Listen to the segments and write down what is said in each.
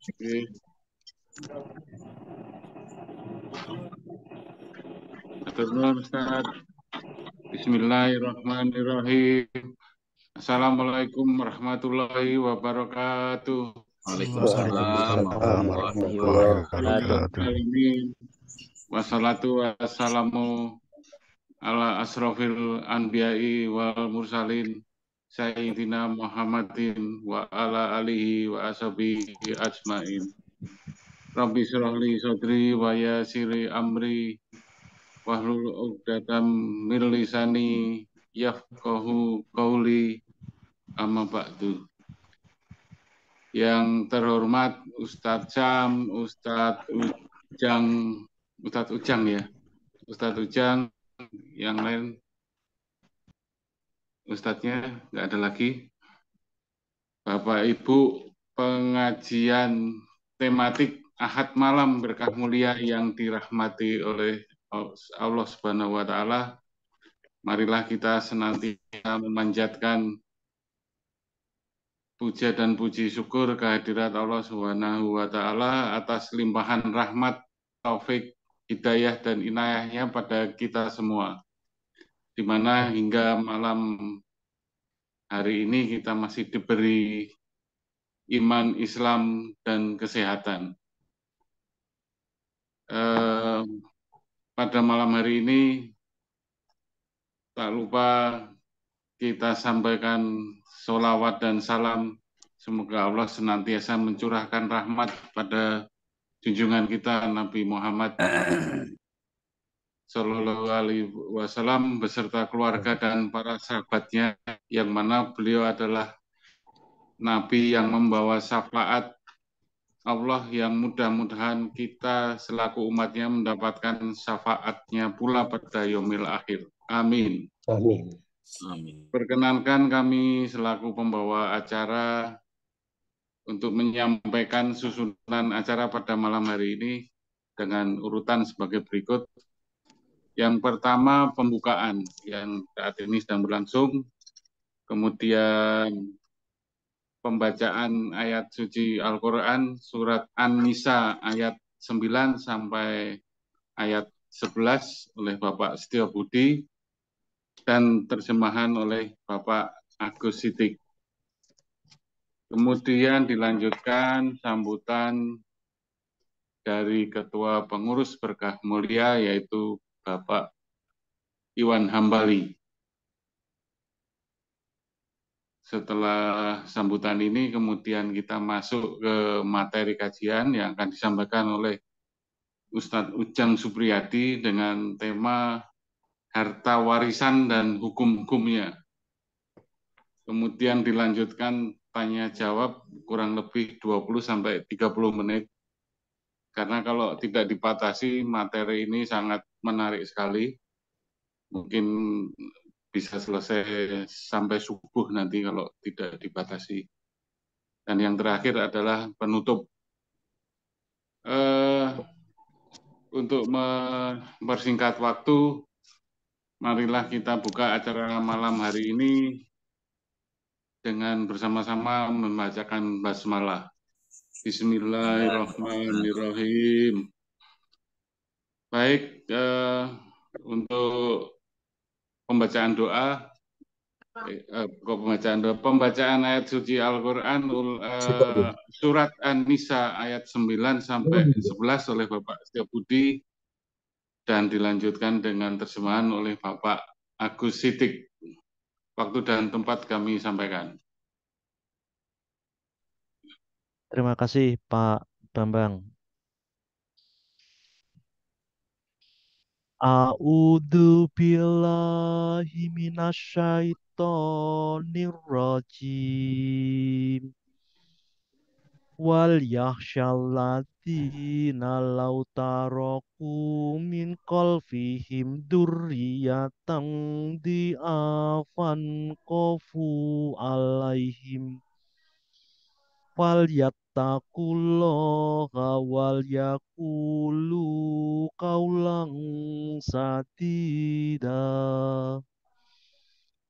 Oke, Atur nuhun Ustaz. Bismillahirrahmanirrahim. Assalamualaikum warahmatullahi wabarakatuh. Waalaikumsalam Waalaikumsalam warahmatullahi warahmatullahi wabarakatuh. wabarakatuh. Wassalatu wassalamu ala asrofil anbiya'i wal mursalin Sayyidina Muhammadin wa ala alihi wa ashabihi ajmain. Rabbi syrah li sadri wa yassiri amri wahlul 'uqdatam min lisani yafqahu qauli amma ba'du. Yang terhormat Ustadz Syam, Ustadz Ujang ya, Ustadz Ujang, yang lain Ustadznya nggak ada lagi. Bapak Ibu pengajian tematik Ahad malam berkah mulia yang dirahmati oleh Allah Subhanahu wa taala. Marilah kita senantiasa memanjatkan puja dan puji syukur kehadirat Allah Subhanahu wa taala atas limpahan rahmat, taufik, hidayah dan inayahnya pada kita semua. Di mana hingga malam hari ini kita masih diberi iman, Islam dan kesehatan. Pada malam hari ini tak lupa kita sampaikan sholawat dan salam. Semoga Allah senantiasa mencurahkan rahmat pada junjungan kita Nabi Muhammad Sallallahu Alaihi Wasallam beserta keluarga dan para sahabatnya, yang mana beliau adalah Nabi yang membawa syafaat Allah, yang mudah-mudahan kita selaku umatnya mendapatkan syafaatnya pula pada yaumil akhir. Amin. Amin. Perkenankan kami selaku pembawa acara untuk menyampaikan susunan acara pada malam hari ini dengan urutan sebagai berikut. Yang pertama, pembukaan yang saat ini sedang berlangsung. Kemudian pembacaan ayat suci Al-Quran, surat An-Nisa ayat 9 sampai ayat 11 oleh Bapak Setio Budi, dan terjemahan oleh Bapak Agus Sidik. Kemudian dilanjutkan sambutan dari Ketua Pengurus Berkah Mulia, yaitu Bapak Iwan Hambali. Setelah sambutan ini, kemudian kita masuk ke materi kajian yang akan disampaikan oleh Ustadz Ujang Supriyadi dengan tema harta warisan dan hukum-hukumnya. Kemudian dilanjutkan tanya jawab kurang lebih 20-30 menit. Karena kalau tidak dibatasi, materi ini sangat menarik sekali. Mungkin bisa selesai sampai subuh nanti kalau tidak dibatasi. Dan yang terakhir adalah penutup. Untuk mempersingkat waktu, marilah kita buka acara malam hari ini dengan bersama-sama membacakan basmalah. Bismillahirrahmanirrahim. Baik, untuk pembacaan doa, pembacaan ayat suci Al-Quran, surat An-Nisa ayat 9 sampai 11 oleh Bapak Setio Budi, dan dilanjutkan dengan terjemahan oleh Bapak Agus Sidik. Waktu dan tempat kami sampaikan. Terima kasih Pak Bambang. A'udzu billahi minasyaitonir rajim. Wal yakhshalladzina law taraku min qalfihim dzurriyyatan di'afan qafu alaihim wal yattaqullaha wal yaqulu qawlan sadida.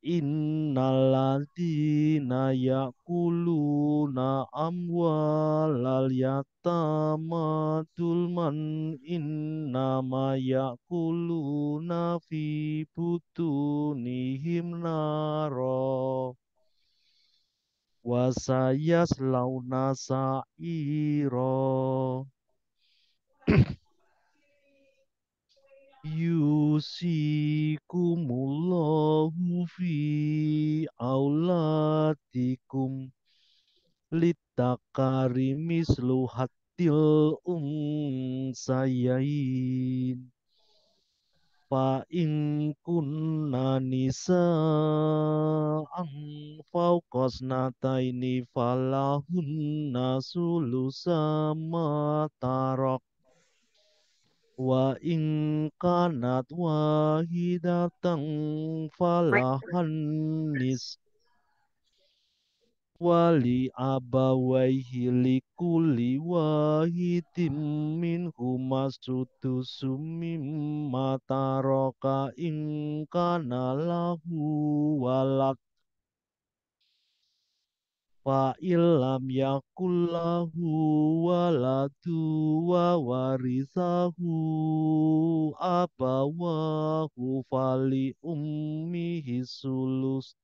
Innalladzina ya'kuluna amwalal wal yatama dulman innama yakuluna fi butunihim naro wasayaslauna sa'iro yusikumullahu fi auladikum litakari mislu hatil unsayain fa in kunna nisa'an fauqasnataini falahunna sulusama tarak wa in kanat wahidatan falahan nis wali abawaihi likuli wahidin minhuma sudusum mimma taraka in kana lahu walad fa illam yakul lahu waladu wa warisahu abawahu fali ummihi sulus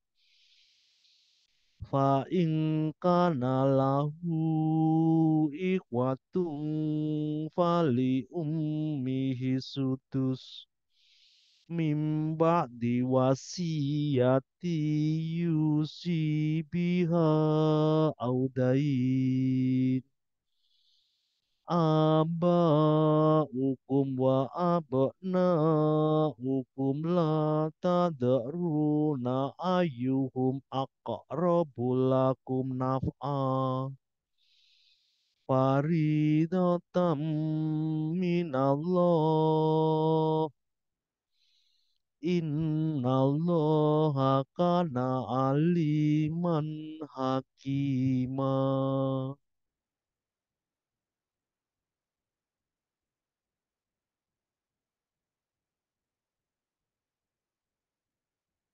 fa in kana lahu ikhwatun fali ummihi sudus mim ba'di wasiyati yusi biha audain aba'ukum wa abna'ukum la tadruna ayyuhum aqrabu lakum naf'a faridatam minallah innallaha kana aliman hakima.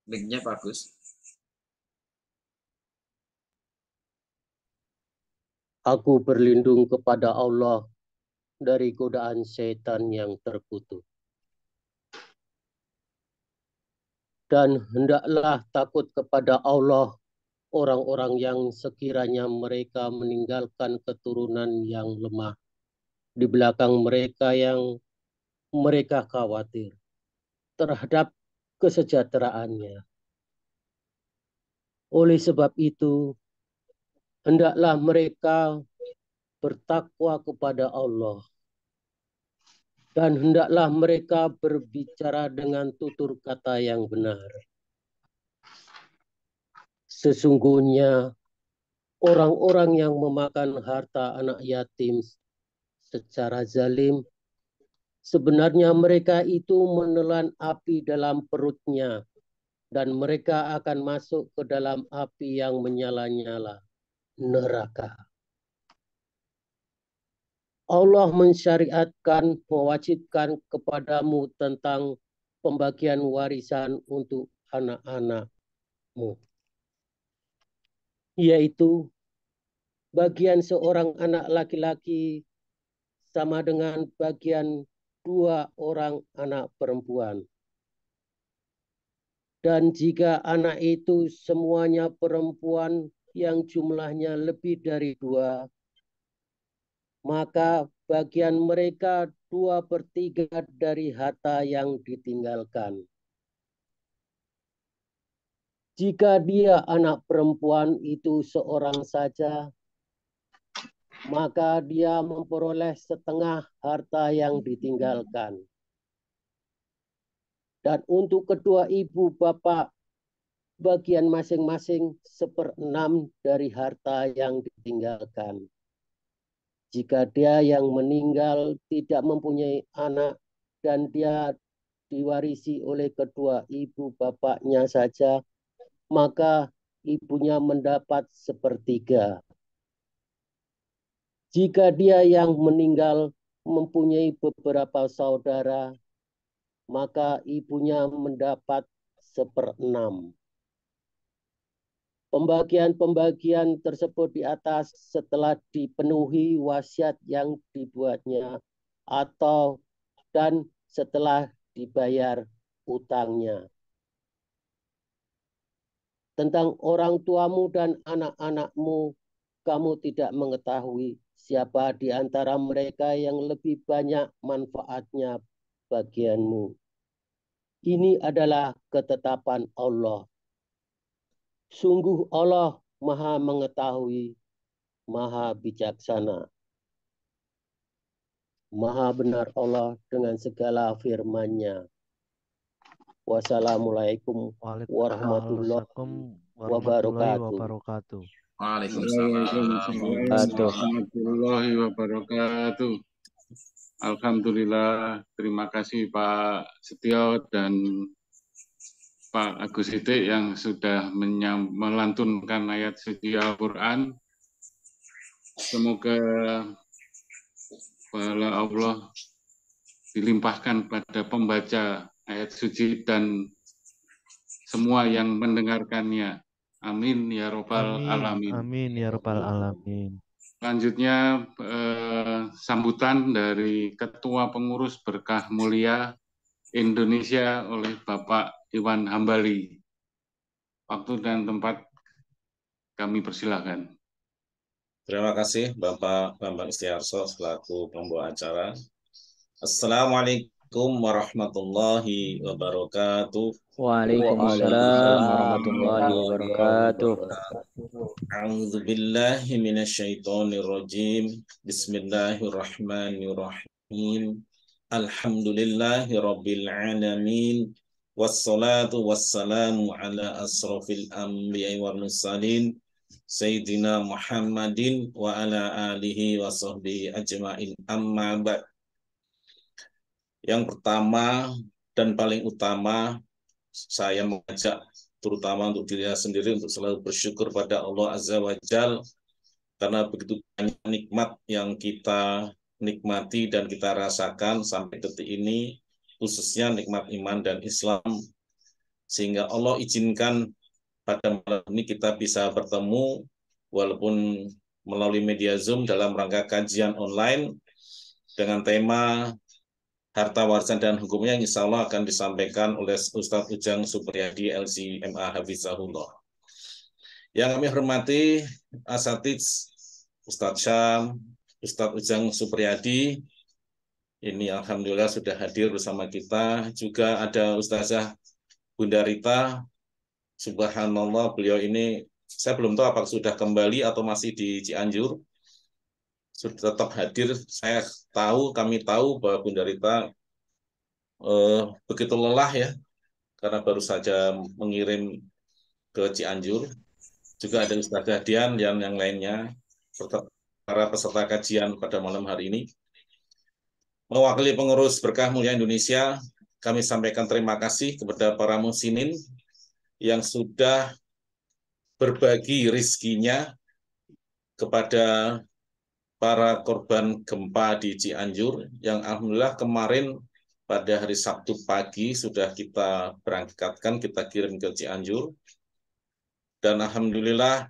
Linknya bagus. Aku berlindung kepada Allah dari godaan setan yang terkutuk. Dan hendaklah takut kepada Allah orang-orang yang sekiranya mereka meninggalkan keturunan yang lemah di belakang mereka yang mereka khawatir terhadap kesejahteraannya. Oleh sebab itu, hendaklah mereka bertakwa kepada Allah dan hendaklah mereka berbicara dengan tutur kata yang benar. Sesungguhnya orang-orang yang memakan harta anak yatim secara zalim, sebenarnya mereka itu menelan api dalam perutnya dan mereka akan masuk ke dalam api yang menyala-nyala, neraka. Allah mensyariatkan, mewajibkan kepadamu tentang pembagian warisan untuk anak-anakmu, yaitu bagian seorang anak laki-laki sama dengan bagian 2 orang anak perempuan. Dan jika anak itu semuanya perempuan yang jumlahnya lebih dari 2, maka bagian mereka 2/3 dari harta yang ditinggalkan. Jika dia anak perempuan itu seorang saja, maka dia memperoleh setengah harta yang ditinggalkan. Dan untuk kedua ibu bapak, bagian masing-masing 1/6 dari harta yang ditinggalkan. Jika dia yang meninggal tidak mempunyai anak dan dia diwarisi oleh kedua ibu bapaknya saja, maka ibunya mendapat 1/3. Jika dia yang meninggal mempunyai beberapa saudara, maka ibunya mendapat 1/6. Pembagian-pembagian tersebut di atas setelah dipenuhi wasiat yang dibuatnya atau dan setelah dibayar utangnya. Tentang orang tuamu dan anak-anakmu, kamu tidak mengetahui siapa di antara mereka yang lebih banyak manfaatnya bagianmu. Ini adalah ketetapan Allah. Sungguh Allah Maha mengetahui, Maha bijaksana. Maha benar Allah dengan segala firman-Nya. Wassalamualaikum warahmatullahi warahmatullahi wabarakatuh. wabarakatuh. Waalaikumsalam warahmatullahi wabarakatuh. Alhamdulillah, terima kasih Pak Setio dan Pak Agus Sidik yang sudah melantunkan ayat suci Al-Quran. Semoga pahala Allah dilimpahkan pada pembaca ayat suci dan semua yang mendengarkannya. Amin ya robbal alamin. Amin ya rabbal alamin. Selanjutnya sambutan dari Ketua Pengurus Berkah Mulia Indonesia oleh Bapak Iwan Hambali. Waktu dan tempat kami persilahkan. Terima kasih Bapak Bambang Istiarso selaku pembawa acara. Assalamualaikum warahmatullahi wabarakatuh. Waalaikumsalam warahmatullahi wabarakatuh. A'udzu billahi minasyaitonir rajim. Bismillahirrahmanirrahim. Alhamdulillahi rabbil alamin. Wassalatu wassalamu ala asrofil anbiya'i wal mursalin. Sayyidina Muhammadin wa ala alihi wa sahbihi ajma'in. Amma ba'd. Yang pertama dan paling utama, saya mengajak terutama untuk diri saya sendiri untuk selalu bersyukur pada Allah Azza wa Jal, karena begitu banyak nikmat yang kita nikmati dan kita rasakan sampai detik ini, khususnya nikmat iman dan Islam, sehingga Allah izinkan pada malam ini kita bisa bertemu walaupun melalui media Zoom dalam rangka kajian online dengan tema harta warisan dan hukumnya, yang insya Allah akan disampaikan oleh Ustadz Ujang Supriyadi LCMA Hafizahullah. Yang kami hormati Asatidz Ustadz Syam, Ustadz Ujang Supriyadi, ini alhamdulillah sudah hadir bersama kita. Juga ada Ustazah Bunda Rita. Subhanallah, beliau ini saya belum tahu apakah sudah kembali atau masih di Cianjur. Sudah tetap hadir. Kami tahu bahwa Bunda Rita begitu lelah ya, karena baru saja mengirim ke Cianjur. Juga ada Ustazah Dian dan yang lainnya, serta para peserta kajian pada malam hari ini. Mewakili pengurus Berkah Mulia Indonesia, kami sampaikan terima kasih kepada para muslimin yang sudah berbagi rizkinya kepada para korban gempa di Cianjur, yang alhamdulillah kemarin pada hari Sabtu pagi sudah kita berangkatkan, kita kirim ke Cianjur. Dan alhamdulillah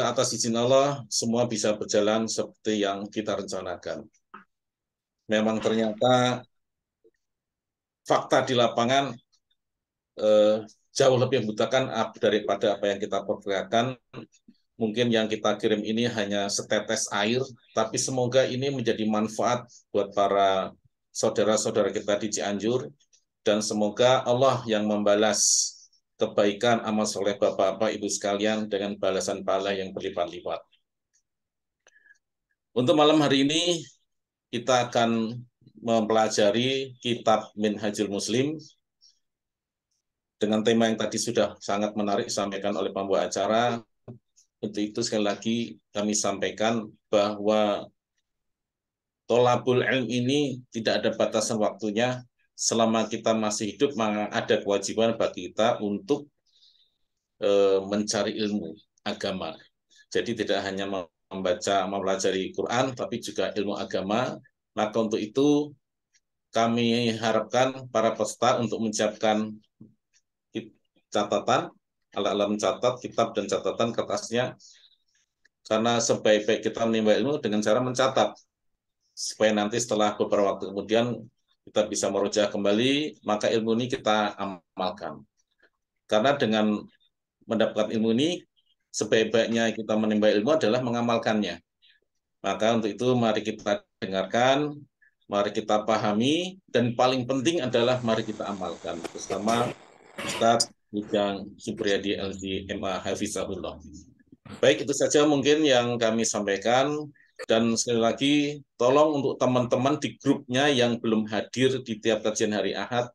atas izin Allah semua bisa berjalan seperti yang kita rencanakan. Memang ternyata fakta di lapangan jauh lebih membutuhkan daripada apa yang kita perkirakan. Mungkin yang kita kirim ini hanya setetes air, tapi semoga ini menjadi manfaat buat para saudara-saudara kita di Cianjur, dan semoga Allah yang membalas kebaikan amal soleh Bapak-Bapak Ibu sekalian dengan balasan pahala yang berlipat-lipat. Untuk malam hari ini kita akan mempelajari kitab Minhajul Muslim dengan tema yang tadi sudah sangat menarik disampaikan oleh pembawa acara. Untuk itu sekali lagi kami sampaikan bahwa tolabul ilm ini tidak ada batasan waktunya. Selama kita masih hidup, maka ada kewajiban bagi kita untuk mencari ilmu agama. Jadi tidak hanya mempelajari Quran, tapi juga ilmu agama. Maka untuk itu kami harapkan para peserta untuk menyiapkan catatan ala-ala mencatat kitab dan catatan kertasnya, karena sebaik-baik kita menimba ilmu dengan cara mencatat, supaya nanti setelah beberapa waktu kemudian kita bisa merujuk kembali, maka ilmu ini kita amalkan. Karena dengan mendapatkan ilmu ini, sebaik-baiknya kita menimba ilmu adalah mengamalkannya. Maka untuk itu mari kita dengarkan, mari kita pahami, dan paling penting adalah mari kita amalkan bersama Ustadz Ujang Supriyadi LZ MA Hafizahullah. Baik, itu saja mungkin yang kami sampaikan. Dan sekali lagi, tolong untuk teman-teman di grupnya yang belum hadir di tiap kajian hari Ahad,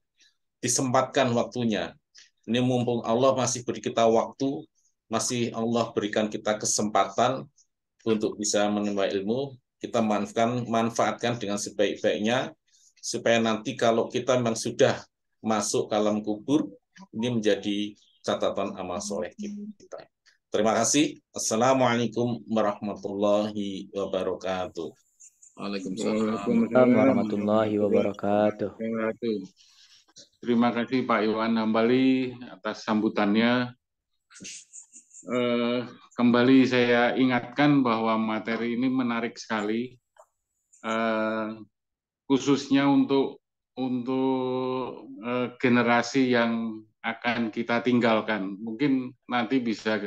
disempatkan waktunya. Ini mumpung Allah masih beri kita waktu, masih Allah berikan kita kesempatan untuk bisa menimba ilmu, kita manfaatkan dengan sebaik-baiknya, supaya nanti kalau kita memang sudah masuk ke alam kubur, ini menjadi catatan amal soleh kita. Terima kasih. Assalamualaikum warahmatullahi wabarakatuh. Waalaikumsalam warahmatullahi wabarakatuh. Terima kasih Pak Iwan Hambali atas sambutannya. Kembali saya ingatkan bahwa materi ini menarik sekali, khususnya untuk generasi yang akan kita tinggalkan. Mungkin nanti bisa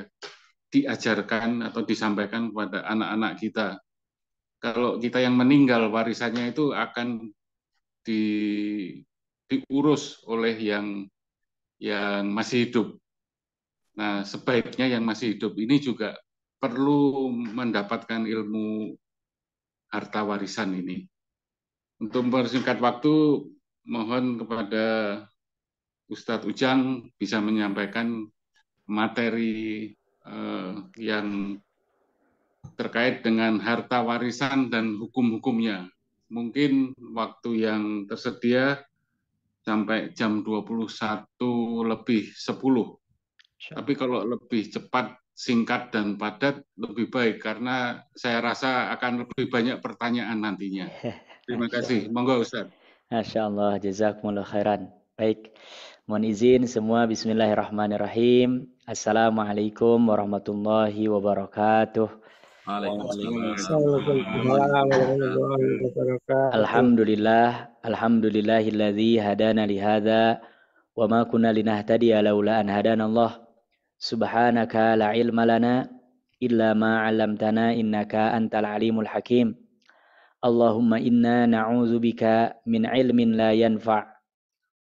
diajarkan atau disampaikan kepada anak-anak kita. Kalau kita yang meninggal, warisannya itu akan diurus oleh yang masih hidup. Nah, sebaiknya yang masih hidup ini juga perlu mendapatkan ilmu harta warisan ini. Untuk mempersingkat waktu, mohon kepada Ustadz Ujang bisa menyampaikan materi yang terkait dengan harta warisan dan hukum-hukumnya. Mungkin waktu yang tersedia sampai jam 21:10. Tapi kalau lebih cepat, singkat, dan padat, lebih baik. Karena saya rasa akan lebih banyak pertanyaan nantinya. Terima kasih. Monggo Ustadz. Masya Allah, jazakumullah khairan. Baik, mohon izin semua, bismillahirrahmanirrahim. Assalamualaikum warahmatullahi wabarakatuh. Alhamdulillahilladzi hadana lihada wa ma kunna linahtadiya laula an hadanallah. Subhanaka la ilma lana illa ma 'allamtana innaka antal alimul hakim. Allahumma inna na'udzubika min ilmin la yanfa'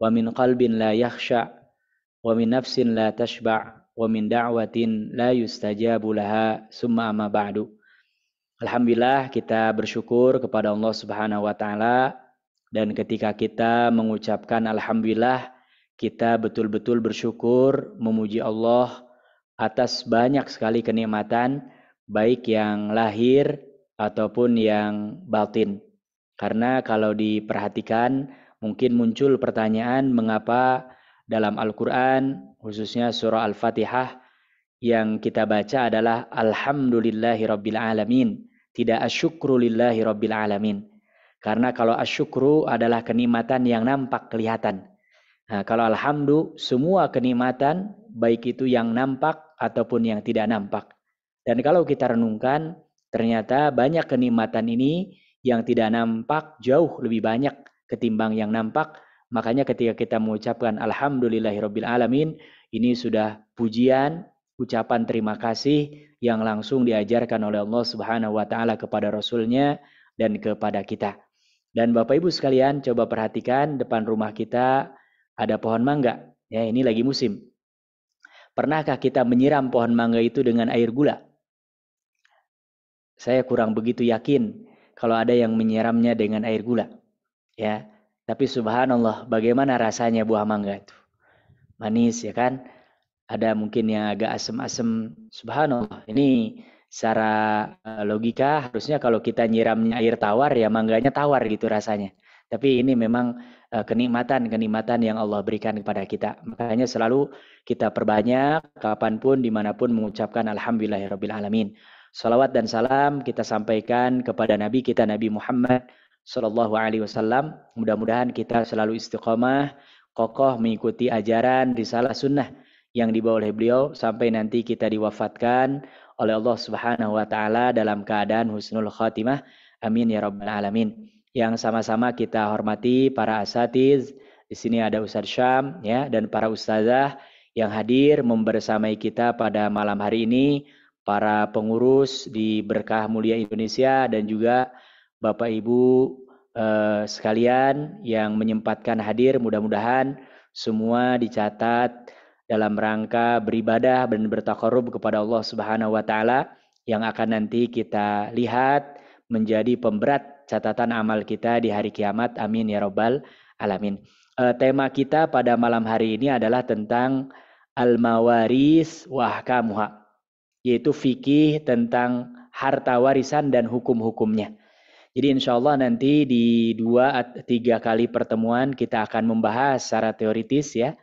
wa min qalbin la yakhsha' wa min nafsin la tashba' wa min da'watin la yustajabu laha summa amma ba'du. Alhamdulillah, kita bersyukur kepada Allah Subhanahu wa taala, dan ketika kita mengucapkan alhamdulillah, kita betul-betul bersyukur memuji Allah atas banyak sekali kenikmatan, baik yang lahir ataupun yang batin. Karena kalau diperhatikan mungkin muncul pertanyaan, mengapa dalam Al-Quran khususnya surah Al-Fatihah yang kita baca adalah Alhamdulillahi Rabbil Alamin, tidak asyukru lillahi Rabbil Alamin. Karena kalau asyukru adalah kenikmatan yang nampak kelihatan. Nah, kalau alhamdulillah semua kenikmatan baik itu yang nampak ataupun yang tidak nampak. Dan kalau kita renungkan, ternyata banyak kenikmatan ini yang tidak nampak jauh lebih banyak ketimbang yang nampak. Makanya ketika kita mengucapkan Alhamdulillahirabbil alamin, ini sudah pujian, ucapan terima kasih yang langsung diajarkan oleh Allah Subhanahu wa taala kepada Rasulnya dan kepada kita. Dan Bapak Ibu sekalian, coba perhatikan depan rumah kita ada pohon mangga. Ya, ini lagi musim. Pernahkah kita menyiram pohon mangga itu dengan air gula? Saya kurang begitu yakin kalau ada yang menyiramnya dengan air gula. Ya, tapi subhanallah, bagaimana rasanya buah mangga itu? Manis, ya kan? Ada mungkin yang agak asam-asam. Subhanallah, ini secara logika harusnya kalau kita nyiramnya air tawar, ya mangganya tawar gitu rasanya. Tapi ini memang kenikmatan yang Allah berikan kepada kita. Makanya selalu kita perbanyak kapanpun, dimanapun mengucapkan Alhamdulillahirabbil alamin. Salawat dan salam kita sampaikan kepada Nabi kita, Nabi Muhammad Sallallahu Alaihi Wasallam. Mudah-mudahan kita selalu istiqomah, kokoh mengikuti ajaran risalah sunnah yang dibawa oleh beliau sampai nanti kita diwafatkan oleh Allah Subhanahu wa taala dalam keadaan husnul khatimah. Amin ya rabbal alamin. Yang sama-sama kita hormati para asatiz. Di sini ada Ustaz Syam ya dan para ustazah yang hadir membersamai kita pada malam hari ini, para pengurus di Berkah Mulia Indonesia dan juga Bapak Ibu sekalian yang menyempatkan hadir. Mudah-mudahan semua dicatat dalam rangka beribadah dan bertakarub kepada Allah Subhanahu wa taala yang akan nanti kita lihat menjadi pemberat catatan amal kita di hari kiamat. Amin ya rabbal alamin. Tema kita pada malam hari ini adalah tentang al-mawaris wa ahkamuha, yaitu fikih tentang harta warisan dan hukum-hukumnya. Jadi insya Allah nanti di 2-3 kali pertemuan kita akan membahas secara teoritis ya.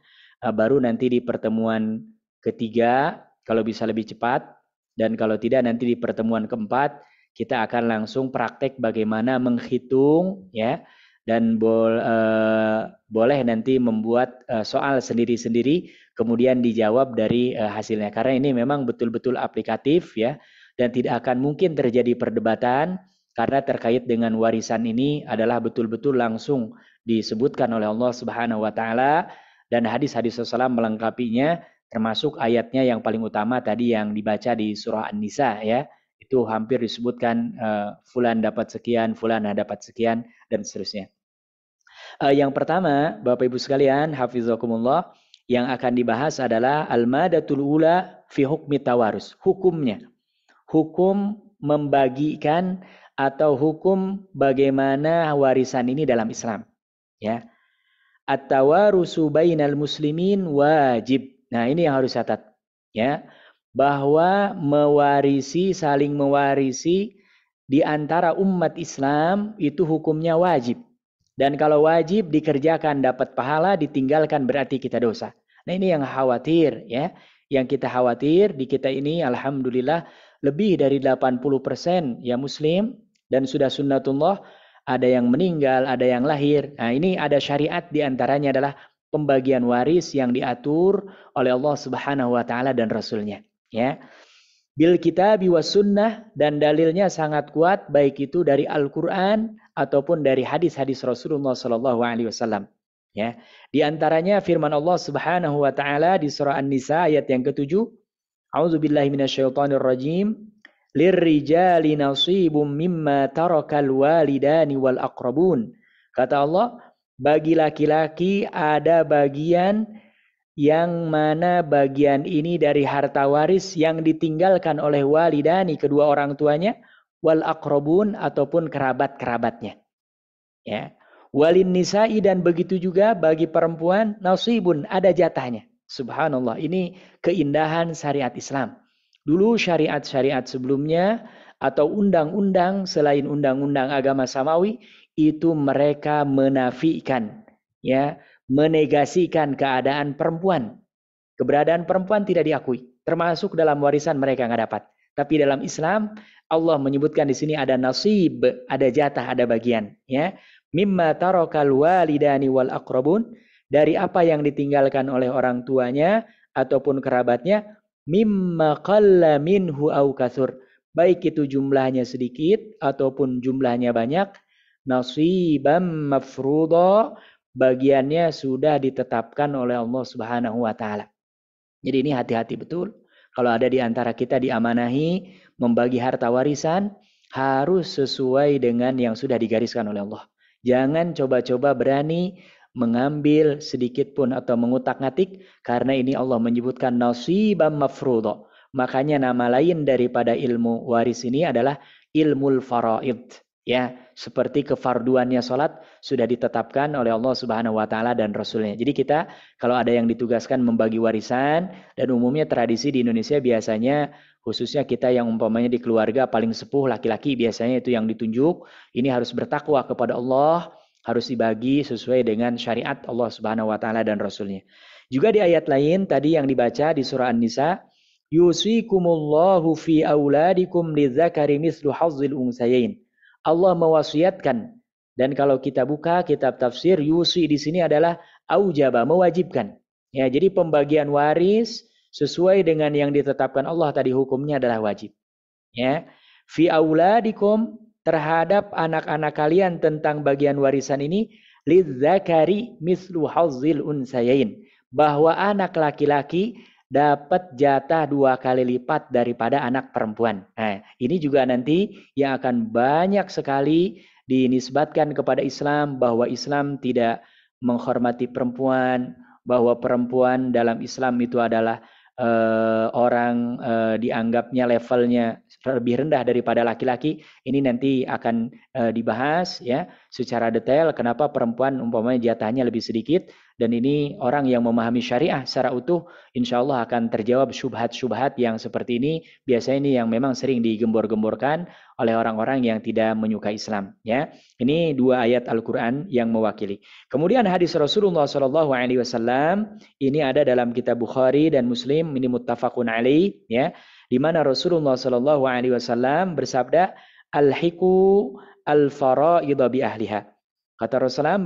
Baru nanti di pertemuan ketiga kalau bisa lebih cepat, dan kalau tidak nanti di pertemuan keempat kita akan langsung praktek bagaimana menghitung ya, dan boleh nanti membuat soal sendiri-sendiri kemudian dijawab dari hasilnya, karena ini memang betul-betul aplikatif ya, dan tidak akan mungkin terjadi perdebatan karena terkait dengan warisan ini adalah betul-betul langsung disebutkan oleh Allah Subhanahu wa taala. Dan hadis-hadis Rasulullah melengkapinya, termasuk ayatnya yang paling utama tadi yang dibaca di surah An-Nisa ya. Itu hampir disebutkan fulan dapat sekian, fulan dapat sekian, dan seterusnya. Yang pertama, Bapak Ibu sekalian, hafizakumullah, yang akan dibahas adalah al-madatul ula fi hukmi tawarus. Hukumnya. Hukum membagikan atau hukum bagaimana warisan ini dalam Islam. Ya. At-tawarusu bainal muslimin wajib. Nah, ini yang harus catat ya, bahwa saling mewarisi di antara umat Islam itu hukumnya wajib. Dan kalau wajib dikerjakan dapat pahala, ditinggalkan berarti kita dosa. Nah, ini yang khawatir ya. Yang kita khawatir di kita ini alhamdulillah lebih dari 80% ya muslim, dan sudah sunnatullah. Ada yang meninggal, ada yang lahir. Nah, ini ada syariat di antaranya adalah pembagian waris yang diatur oleh Allah Subhanahu wa taala dan Rasulnya. Ya. Bil kitabi was sunnah, dan dalilnya sangat kuat baik itu dari Al-Qur'an ataupun dari hadis-hadis Rasulullah sallallahu alaihi wasallam. Ya. Di antaranya firman Allah Subhanahu wa taala di surah An-Nisa ayat yang ke-7. A'udzubillahi minasyaitonirrajim. Lirrijali nasibum mimma tarakal walidani wal aqrabun. Kata Allah, bagi laki-laki ada bagian yang mana bagian ini dari harta waris yang ditinggalkan oleh walidani, kedua orang tuanya, wal aqrabun ataupun kerabat-kerabatnya. Ya. Walin nisa'i, dan begitu juga bagi perempuan nasibun, ada jatahnya. Subhanallah, ini keindahan syariat Islam. Dulu syariat-syariat sebelumnya atau undang-undang selain undang-undang agama samawi itu mereka menafikan ya, menegasikan keadaan perempuan. Keberadaan perempuan tidak diakui, termasuk dalam warisan mereka nggak dapat. Tapi dalam Islam Allah menyebutkan di sini ada nasib, ada jatah, ada bagian ya. Mimma tarakal walidani wal aqrabun, dari apa yang ditinggalkan oleh orang tuanya ataupun kerabatnya, mimma qalla minhu au katsur, baik itu jumlahnya sedikit ataupun jumlahnya banyak, nasibam mafruḍa, bagiannya sudah ditetapkan oleh Allah Subhanahu wa taala. Jadi ini hati-hati betul. Kalau ada di antara kita diamanahi membagi harta warisan, harus sesuai dengan yang sudah digariskan oleh Allah. Jangan coba-coba berani mengambil sedikit pun atau mengutak-ngatik, karena ini Allah menyebutkan nasibam mafruḍa. Makanya nama lain daripada ilmu waris ini adalah ilmul faraid. Ya, seperti kefarduannya salat sudah ditetapkan oleh Allah Subhanahu wa taala dan Rasulnya. Jadi kita kalau ada yang ditugaskan membagi warisan, dan umumnya tradisi di Indonesia biasanya khususnya kita yang umpamanya di keluarga paling sepuh laki-laki biasanya itu yang ditunjuk, ini harus bertakwa kepada Allah, harus dibagi sesuai dengan syariat Allah Subhanahu wa taala dan Rasulnya. Juga di ayat lain tadi yang dibaca di surah An-Nisa, yusikumullahu fi auladikum lidzakari mithlu hazzil unsayain. Allah mewasiatkan, dan kalau kita buka kitab tafsir, yusi di sini adalah aujaba, mewajibkan. Ya, jadi pembagian waris sesuai dengan yang ditetapkan Allah tadi hukumnya adalah wajib. Ya, fi auladikum, terhadap anak-anak kalian tentang bagian warisan ini, lidzakari mislu hazzil unsayain, bahwa anak laki-laki dapat jatah 2 kali lipat daripada anak perempuan. Nah, ini juga nanti yang akan banyak sekali dinisbatkan kepada Islam, bahwa Islam tidak menghormati perempuan, bahwa perempuan dalam Islam itu adalah orang dianggapnya levelnya lebih rendah daripada laki-laki. Ini nanti akan dibahas ya secara detail kenapa perempuan umpamanya jatahnya lebih sedikit, dan ini orang yang memahami syariah secara utuh insya Allah akan terjawab syubhat-syubhat yang seperti ini. Biasanya ini yang memang sering digembor-gemborkan oleh orang-orang yang tidak menyukai Islam ya. Ini 2 ayat Al-Qur'an yang mewakili. Kemudian hadis Rasulullah SAW ini ada dalam kitab Bukhari dan Muslim, ini muttafaqun alaih ya, di mana Rasulullah SAW bersabda, alhiqu al-fara'idha bi ahliha. Kata Rasulullah,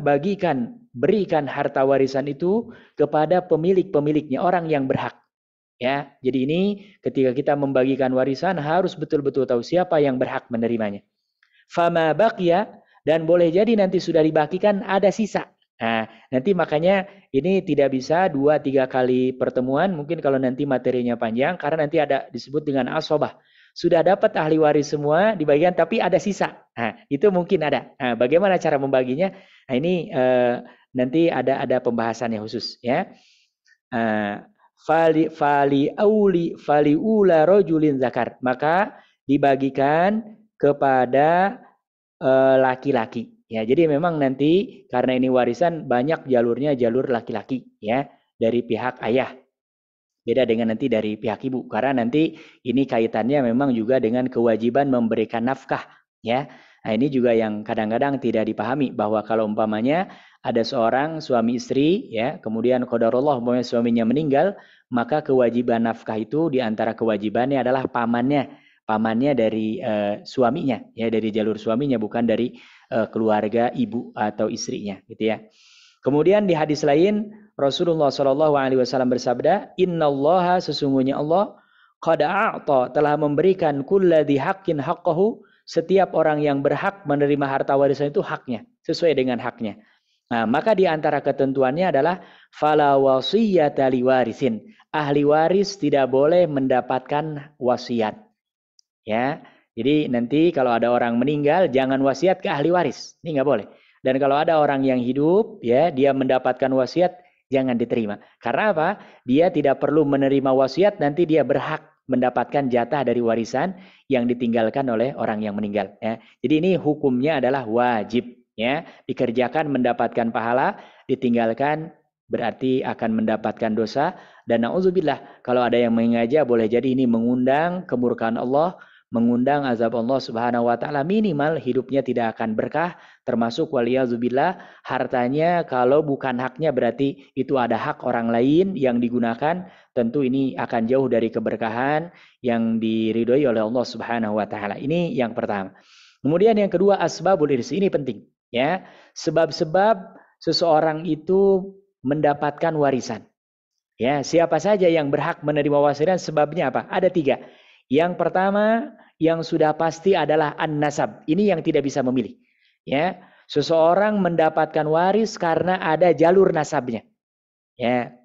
berikan harta warisan itu kepada pemilik-pemiliknya, orang yang berhak. Ya, jadi ini ketika kita membagikan warisan harus betul-betul tahu siapa yang berhak menerimanya. Fama baqiya, dan boleh jadi nanti sudah dibagikan ada sisa. Nah, nanti makanya ini tidak bisa 2-3 kali pertemuan, mungkin kalau nanti materinya panjang, karena nanti ada disebut dengan asobah. Sudah dapat ahli waris semua dibagikan, tapi ada sisa. Nah, itu mungkin ada. Nah, bagaimana cara membaginya? Nah, ini nanti ada pembahasannya khusus ya. Fali ula rojulin zakar, maka dibagikan kepada laki-laki. Ya, jadi memang nanti karena ini warisan banyak jalurnya jalur laki-laki ya, dari pihak ayah. Beda dengan nanti dari pihak ibu, karena nanti ini kaitannya memang juga dengan kewajiban memberikan nafkah ya. Nah, ini juga yang kadang-kadang tidak dipahami, bahwa kalau umpamanya ada seorang suami istri ya, kemudian qadarullah umpamanya suaminya meninggal, maka kewajiban nafkah itu diantara kewajibannya adalah pamannya dari suaminya ya, dari jalur suaminya, bukan dari keluarga ibu atau istrinya gitu ya. Kemudian di hadis lain Rasulullah SAW bersabda, innallaha, sesungguhnya Allah, qad a'ta, telah memberikan kulladzi haqqin haqqahu, setiap orang yang berhak menerima harta warisan itu haknya, sesuai dengan haknya. Nah, maka di antara ketentuannya adalah fala wasiyata liwarisin, ahli waris tidak boleh mendapatkan wasiat. Ya, jadi nanti kalau ada orang meninggal jangan wasiat ke ahli waris, ini nggak boleh. Dan kalau ada orang yang hidup, ya dia mendapatkan wasiat, jangan diterima. Karena apa? Dia tidak perlu menerima wasiat, nanti dia berhak mendapatkan jatah dari warisan yang ditinggalkan oleh orang yang meninggal. Ya. Jadi ini hukumnya adalah wajib. Ya, dikerjakan mendapatkan pahala, ditinggalkan berarti akan mendapatkan dosa. Dan na'udzubillah, kalau ada yang mengaja boleh jadi ini mengundang kemurkaan Allah, mengundang azab Allah Subhanahu wa taala, minimal hidupnya tidak akan berkah, termasuk waliyazubillah hartanya kalau bukan haknya berarti itu ada hak orang lain yang digunakan, tentu ini akan jauh dari keberkahan yang diridhoi oleh Allah Subhanahu wa taala. Ini yang pertama. Kemudian yang kedua, asbabul irsi, ini penting ya. Sebab-sebab seseorang itu mendapatkan warisan. Ya, siapa saja yang berhak menerima warisan, sebabnya apa? Ada 3. Yang pertama yang sudah pasti adalah an-nasab. Ini yang tidak bisa memilih. Ya, seseorang mendapatkan waris karena ada jalur nasabnya. Ya.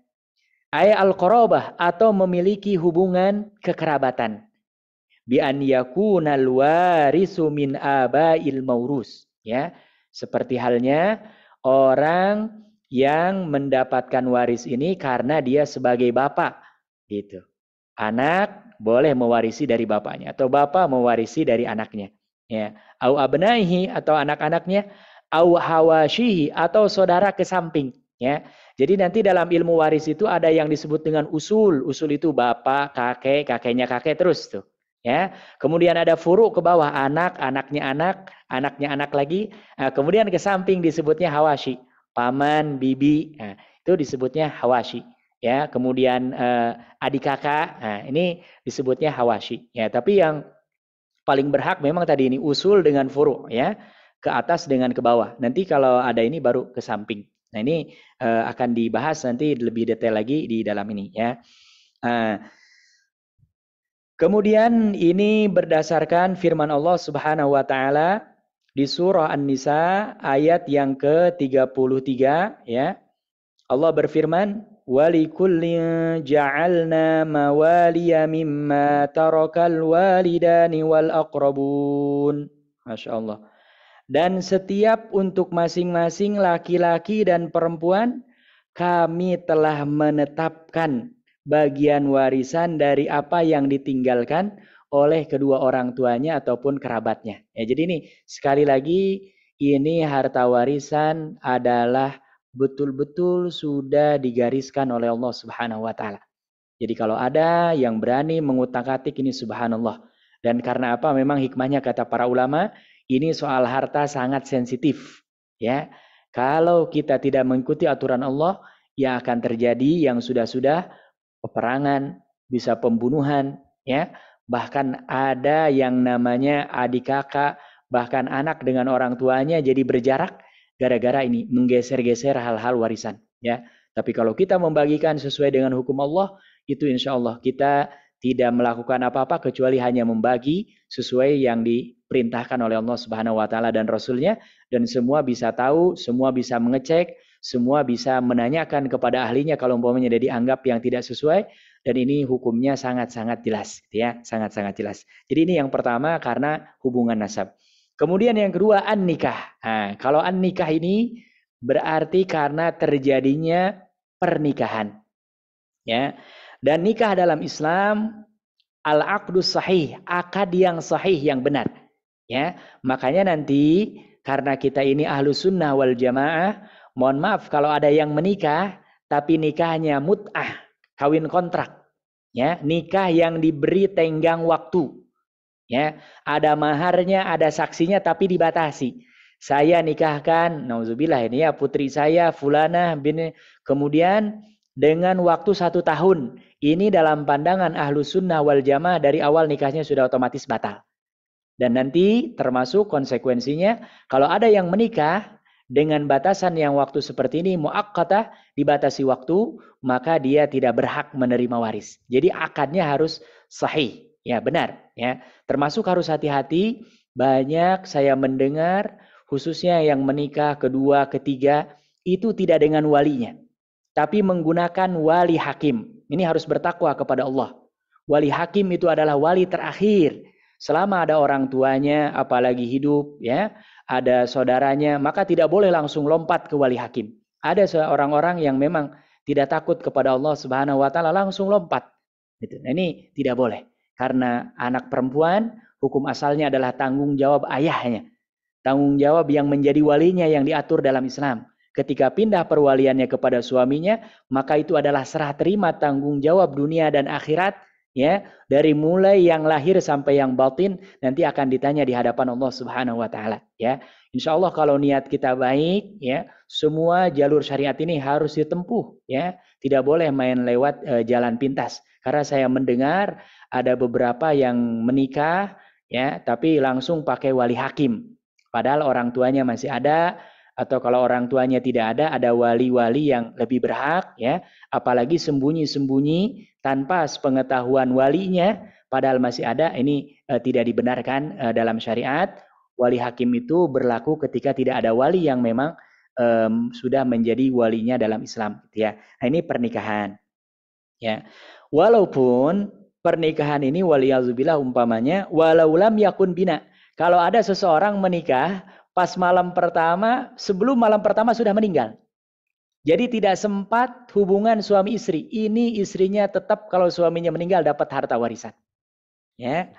Ay al-qarabah, atau memiliki hubungan kekerabatan. Bi an yakunal warisu min abail maurus. Ya, seperti halnya orang yang mendapatkan waris ini karena dia sebagai bapak, gitu. Anak boleh mewarisi dari bapaknya, atau bapak mewarisi dari anaknya. Ya, au abnaihi, atau anak-anaknya, au hawashihi, atau saudara ke samping. Ya, jadi nanti dalam ilmu waris itu ada yang disebut dengan usul. Usul itu bapak, kakek, kakeknya kakek, terus tuh. Ya, kemudian ada furu ke bawah, anak, anaknya anak, anaknya anak lagi. Nah, kemudian ke samping disebutnya hawashi, paman, bibi. Nah, itu disebutnya hawashi. Ya, kemudian adik kakak, nah ini disebutnya hawashi. Ya, tapi yang paling berhak memang tadi ini usul dengan furu, ya, ke atas dengan ke bawah. Nanti kalau ada ini baru ke samping. Nah, ini akan dibahas nanti lebih detail lagi di dalam ini ya. Kemudian ini berdasarkan firman Allah Subhanahu wa taala di surah An-Nisa ayat yang ke-33 ya. Allah berfirman, "Walikullin ja'alna mawaliya mimma tarakal walidani wal aqrabun." Masya Allah. Dan setiap untuk masing-masing laki-laki dan perempuan kami telah menetapkan bagian warisan dari apa yang ditinggalkan oleh kedua orang tuanya ataupun kerabatnya. Ya, jadi ini sekali lagi ini harta warisan adalah betul-betul sudah digariskan oleh Allah Subhanahu wa taala. Jadi kalau ada yang berani mengutak-atik ini subhanallah. Dan karena apa? Memang hikmahnya kata para ulama, ini soal harta sangat sensitif, ya. Kalau kita tidak mengikuti aturan Allah, yang akan terjadi yang sudah-sudah peperangan, bisa pembunuhan, ya. Bahkan ada yang namanya adik kakak, bahkan anak dengan orang tuanya jadi berjarak gara-gara ini menggeser-geser hal-hal warisan, ya. Tapi kalau kita membagikan sesuai dengan hukum Allah, itu insya Allah kita tidak melakukan apa-apa kecuali hanya membagi sesuai yang diperintahkan oleh Allah Subhanahu wa taala dan Rasul-Nya, dan semua bisa tahu, semua bisa mengecek, semua bisa menanyakan kepada ahlinya kalau umpamanya dia dianggap yang tidak sesuai, dan ini hukumnya sangat-sangat jelas, ya, sangat-sangat jelas. Jadi ini yang pertama karena hubungan nasab. Kemudian yang kedua an-nikah. Nah, kalau an-nikah ini berarti karena terjadinya pernikahan. Ya. Dan nikah dalam Islam al-aqdus sahih, akad yang sahih yang benar. Ya. Makanya nanti karena kita ini ahlu sunnah wal jamaah, mohon maaf kalau ada yang menikah tapi nikahnya mut'ah, kawin kontrak. Ya, nikah yang diberi tenggang waktu. Ya, ada maharnya, ada saksinya tapi dibatasi. Saya nikahkan, nauzubillah ini ya, putri saya Fulanah bin, kemudian dengan waktu 1 tahun. Ini dalam pandangan ahlu sunnah wal jamaah dari awal nikahnya sudah otomatis batal. Dan nanti termasuk konsekuensinya kalau ada yang menikah dengan batasan yang waktu seperti ini muaqqatah, dibatasi waktu, maka dia tidak berhak menerima waris. Jadi akadnya harus sahih, ya benar, ya. Termasuk harus hati-hati, banyak saya mendengar khususnya yang menikah kedua, ketiga itu tidak dengan walinya, tapi menggunakan wali hakim. Ini harus bertakwa kepada Allah. Wali hakim itu adalah wali terakhir. Selama ada orang tuanya, apalagi hidup, ya, ada saudaranya, maka tidak boleh langsung lompat ke wali hakim. Ada orang-orang yang memang tidak takut kepada Allah Subhanahu wa taala langsung lompat. Nah, ini tidak boleh. Karena anak perempuan, hukum asalnya adalah tanggung jawab ayahnya. Tanggung jawab yang menjadi walinya yang diatur dalam Islam. Ketika pindah perwaliannya kepada suaminya, maka itu adalah serah terima tanggung jawab dunia dan akhirat, ya, dari mulai yang lahir sampai yang batin nanti akan ditanya di hadapan Allah Subhanahu wa taala, ya. Insyaallah kalau niat kita baik, ya, semua jalur syariat ini harus ditempuh, ya. Tidak boleh main lewat jalan pintas. Karena saya mendengar ada beberapa yang menikah, ya, tapi langsung pakai wali hakim. Padahal orang tuanya masih ada, atau kalau orang tuanya tidak ada wali-wali yang lebih berhak, ya, apalagi sembunyi-sembunyi tanpa sepengetahuan walinya, padahal masih ada, ini tidak dibenarkan dalam syariat. Wali hakim itu berlaku ketika tidak ada wali yang memang sudah menjadi walinya dalam Islam, ya. Nah, ini pernikahan, ya. Walaupun pernikahan ini waliyazubillah umpamanya walau lam yakun bina, kalau ada seseorang menikah pas malam pertama, sebelum malam pertama sudah meninggal. Jadi tidak sempat hubungan suami istri. Ini istrinya tetap kalau suaminya meninggal dapat harta warisan. Ya.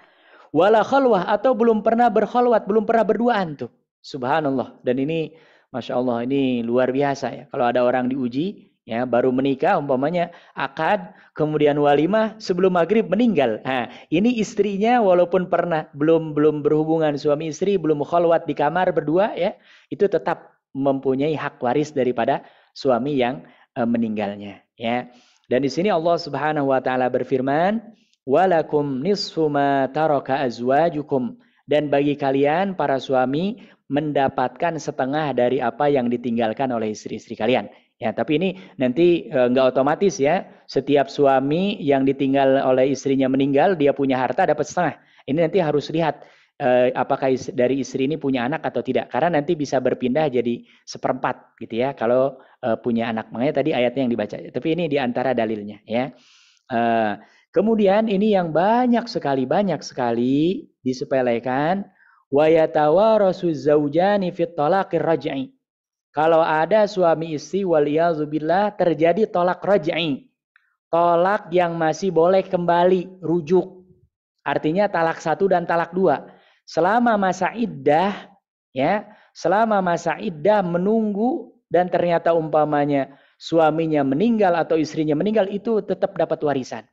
Wala khalwah, atau belum pernah berkhalwat, belum pernah berduaan tuh. Subhanallah. Dan ini Masya Allah, ini luar biasa ya. Kalau ada orang diuji, ya, baru menikah umpamanya akad, kemudian walimah, sebelum maghrib meninggal. Nah, ini istrinya walaupun pernah belum berhubungan suami istri, belum khalwat di kamar berdua, ya, itu tetap mempunyai hak waris daripada suami yang meninggalnya, ya. Dan di sini Allah Subhanahu wa taala berfirman, "Walakum nisfu ma taraka azwajukum." Dan bagi kalian para suami mendapatkan setengah dari apa yang ditinggalkan oleh istri-istri kalian. Ya, tapi ini nanti nggak otomatis ya. Setiap suami yang ditinggal oleh istrinya meninggal, dia punya harta dapat setengah. Ini nanti harus lihat apakah dari istri ini punya anak atau tidak. Karena nanti bisa berpindah jadi 1/4 gitu ya. Kalau punya anak. Makanya tadi ayatnya yang dibaca. Tapi ini diantara dalilnya ya. Kemudian ini yang banyak sekali disepelekan. Wa yatawarasu zaujani fit talaqir raj'i. Kalau ada suami istri waliyazubillah terjadi tolak raj'i, tolak yang masih boleh kembali, rujuk. Artinya talak 1 dan talak 2. Selama masa iddah, ya, selama masa iddah menunggu dan ternyata umpamanya suaminya meninggal atau istrinya meninggal, itu tetap dapat warisan.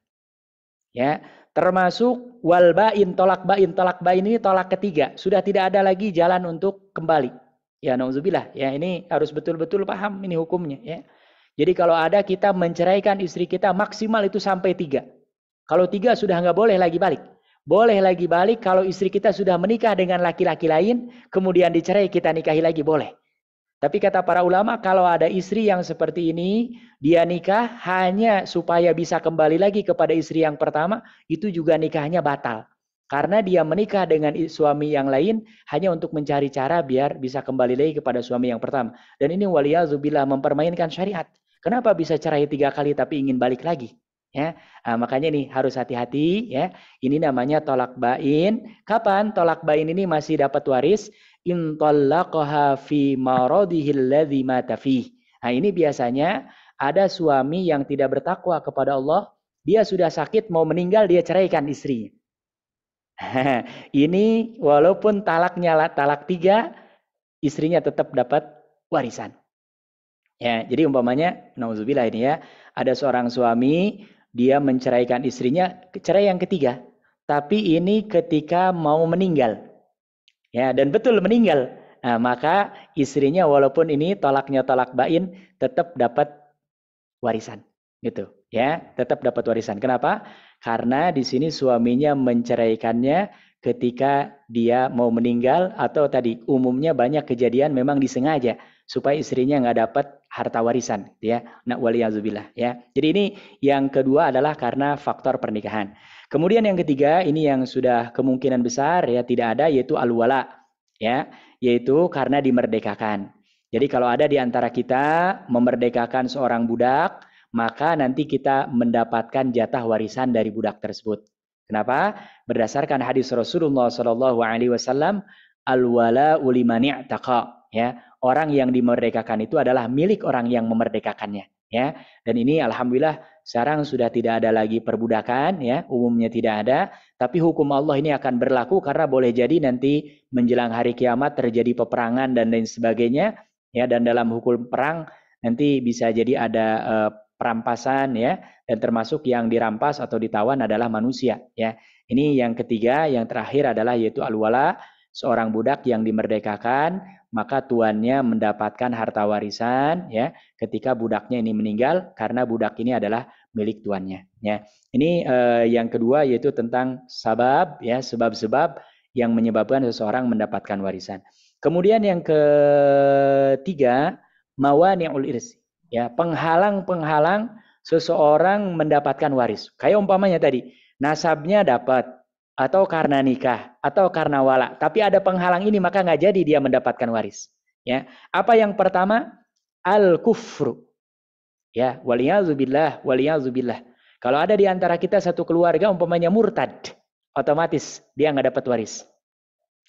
Ya, termasuk wal bain, tolak bain ini tolak ketiga, sudah tidak ada lagi jalan untuk kembali. Ya, nauzubillah. Ya, ini harus betul-betul paham ini hukumnya ya. Jadi kalau ada kita menceraikan istri kita maksimal itu sampai 3. Kalau 3 sudah nggak boleh lagi balik. Boleh lagi balik kalau istri kita sudah menikah dengan laki-laki lain, kemudian dicerai kita nikahi lagi boleh. Tapi kata para ulama kalau ada istri yang seperti ini, dia nikah hanya supaya bisa kembali lagi kepada istri yang pertama, itu juga nikahnya batal. Karena dia menikah dengan suami yang lain hanya untuk mencari cara biar bisa kembali lagi kepada suami yang pertama. Dan ini waliyazubillah mempermainkan syariat. Kenapa bisa cerai 3 kali tapi ingin balik lagi? Ya, makanya nih harus hati-hati ya. Ini namanya tolak bain. Kapan tolak bain ini masih dapat waris? In talaqaha fi maradihi alladhi mata fih. Nah, ini biasanya ada suami yang tidak bertakwa kepada Allah, dia sudah sakit mau meninggal dia ceraikan istrinya. Ini walaupun talaknya talak 3, istrinya tetap dapat warisan. Ya, jadi umpamanya nauzubillah ini ya, ada seorang suami dia menceraikan istrinya, cerai yang ketiga, tapi ini ketika mau meninggal. Ya, dan betul meninggal. Nah, maka istrinya walaupun ini tolaknya tolak bain tetap dapat warisan. Gitu, ya, tetap dapat warisan. Kenapa? Karena di sini suaminya menceraikannya ketika dia mau meninggal atau tadi umumnya banyak kejadian memang disengaja supaya istrinya nggak dapat harta warisan, ya. Nah, waliyazubillah, ya. Jadi ini yang kedua adalah karena faktor pernikahan. Kemudian yang ketiga ini yang sudah kemungkinan besar ya tidak ada yaitu al-wala, ya, yaitu karena dimerdekakan. Jadi kalau ada di antara kita memerdekakan seorang budak, maka nanti kita mendapatkan jatah warisan dari budak tersebut. Kenapa? Berdasarkan hadis Rasulullah SAW, al-wala'u liman i'taqa, ya. Orang yang dimerdekakan itu adalah milik orang yang memerdekakannya, ya. Dan ini alhamdulillah sekarang sudah tidak ada lagi perbudakan, ya. Umumnya tidak ada, tapi hukum Allah ini akan berlaku karena boleh jadi nanti menjelang hari kiamat terjadi peperangan dan lain sebagainya, ya. Dan dalam hukum perang nanti bisa jadi ada perampasan, ya, dan termasuk yang dirampas atau ditawan adalah manusia, ya. Ini yang ketiga, yang terakhir adalah yaitu al-wala, seorang budak yang dimerdekakan, maka tuannya mendapatkan harta warisan, ya, ketika budaknya ini meninggal karena budak ini adalah milik tuannya, ya. Ini yang kedua yaitu tentang sabab, ya, sebab-sebab yang menyebabkan seseorang mendapatkan warisan. Kemudian yang ketiga, mawani'ul irsi. Ya, penghalang-penghalang seseorang mendapatkan waris. Kayak umpamanya tadi, nasabnya dapat, atau karena nikah, atau karena wala. Tapi ada penghalang ini, maka nggak jadi dia mendapatkan waris. Ya, apa yang pertama? Al-kufru. Ya, waliyazubillah, waliyazubillah. Kalau ada di antara kita satu keluarga, umpamanya murtad, otomatis dia nggak dapat waris.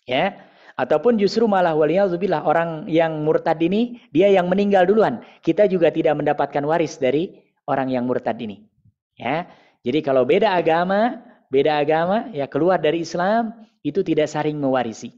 Ya. Ataupun justru malah waliyazubillah orang yang murtad ini dia yang meninggal duluan. Kita juga tidak mendapatkan waris dari orang yang murtad ini. Ya. Jadi kalau beda agama ya keluar dari Islam itu tidak saling mewarisi.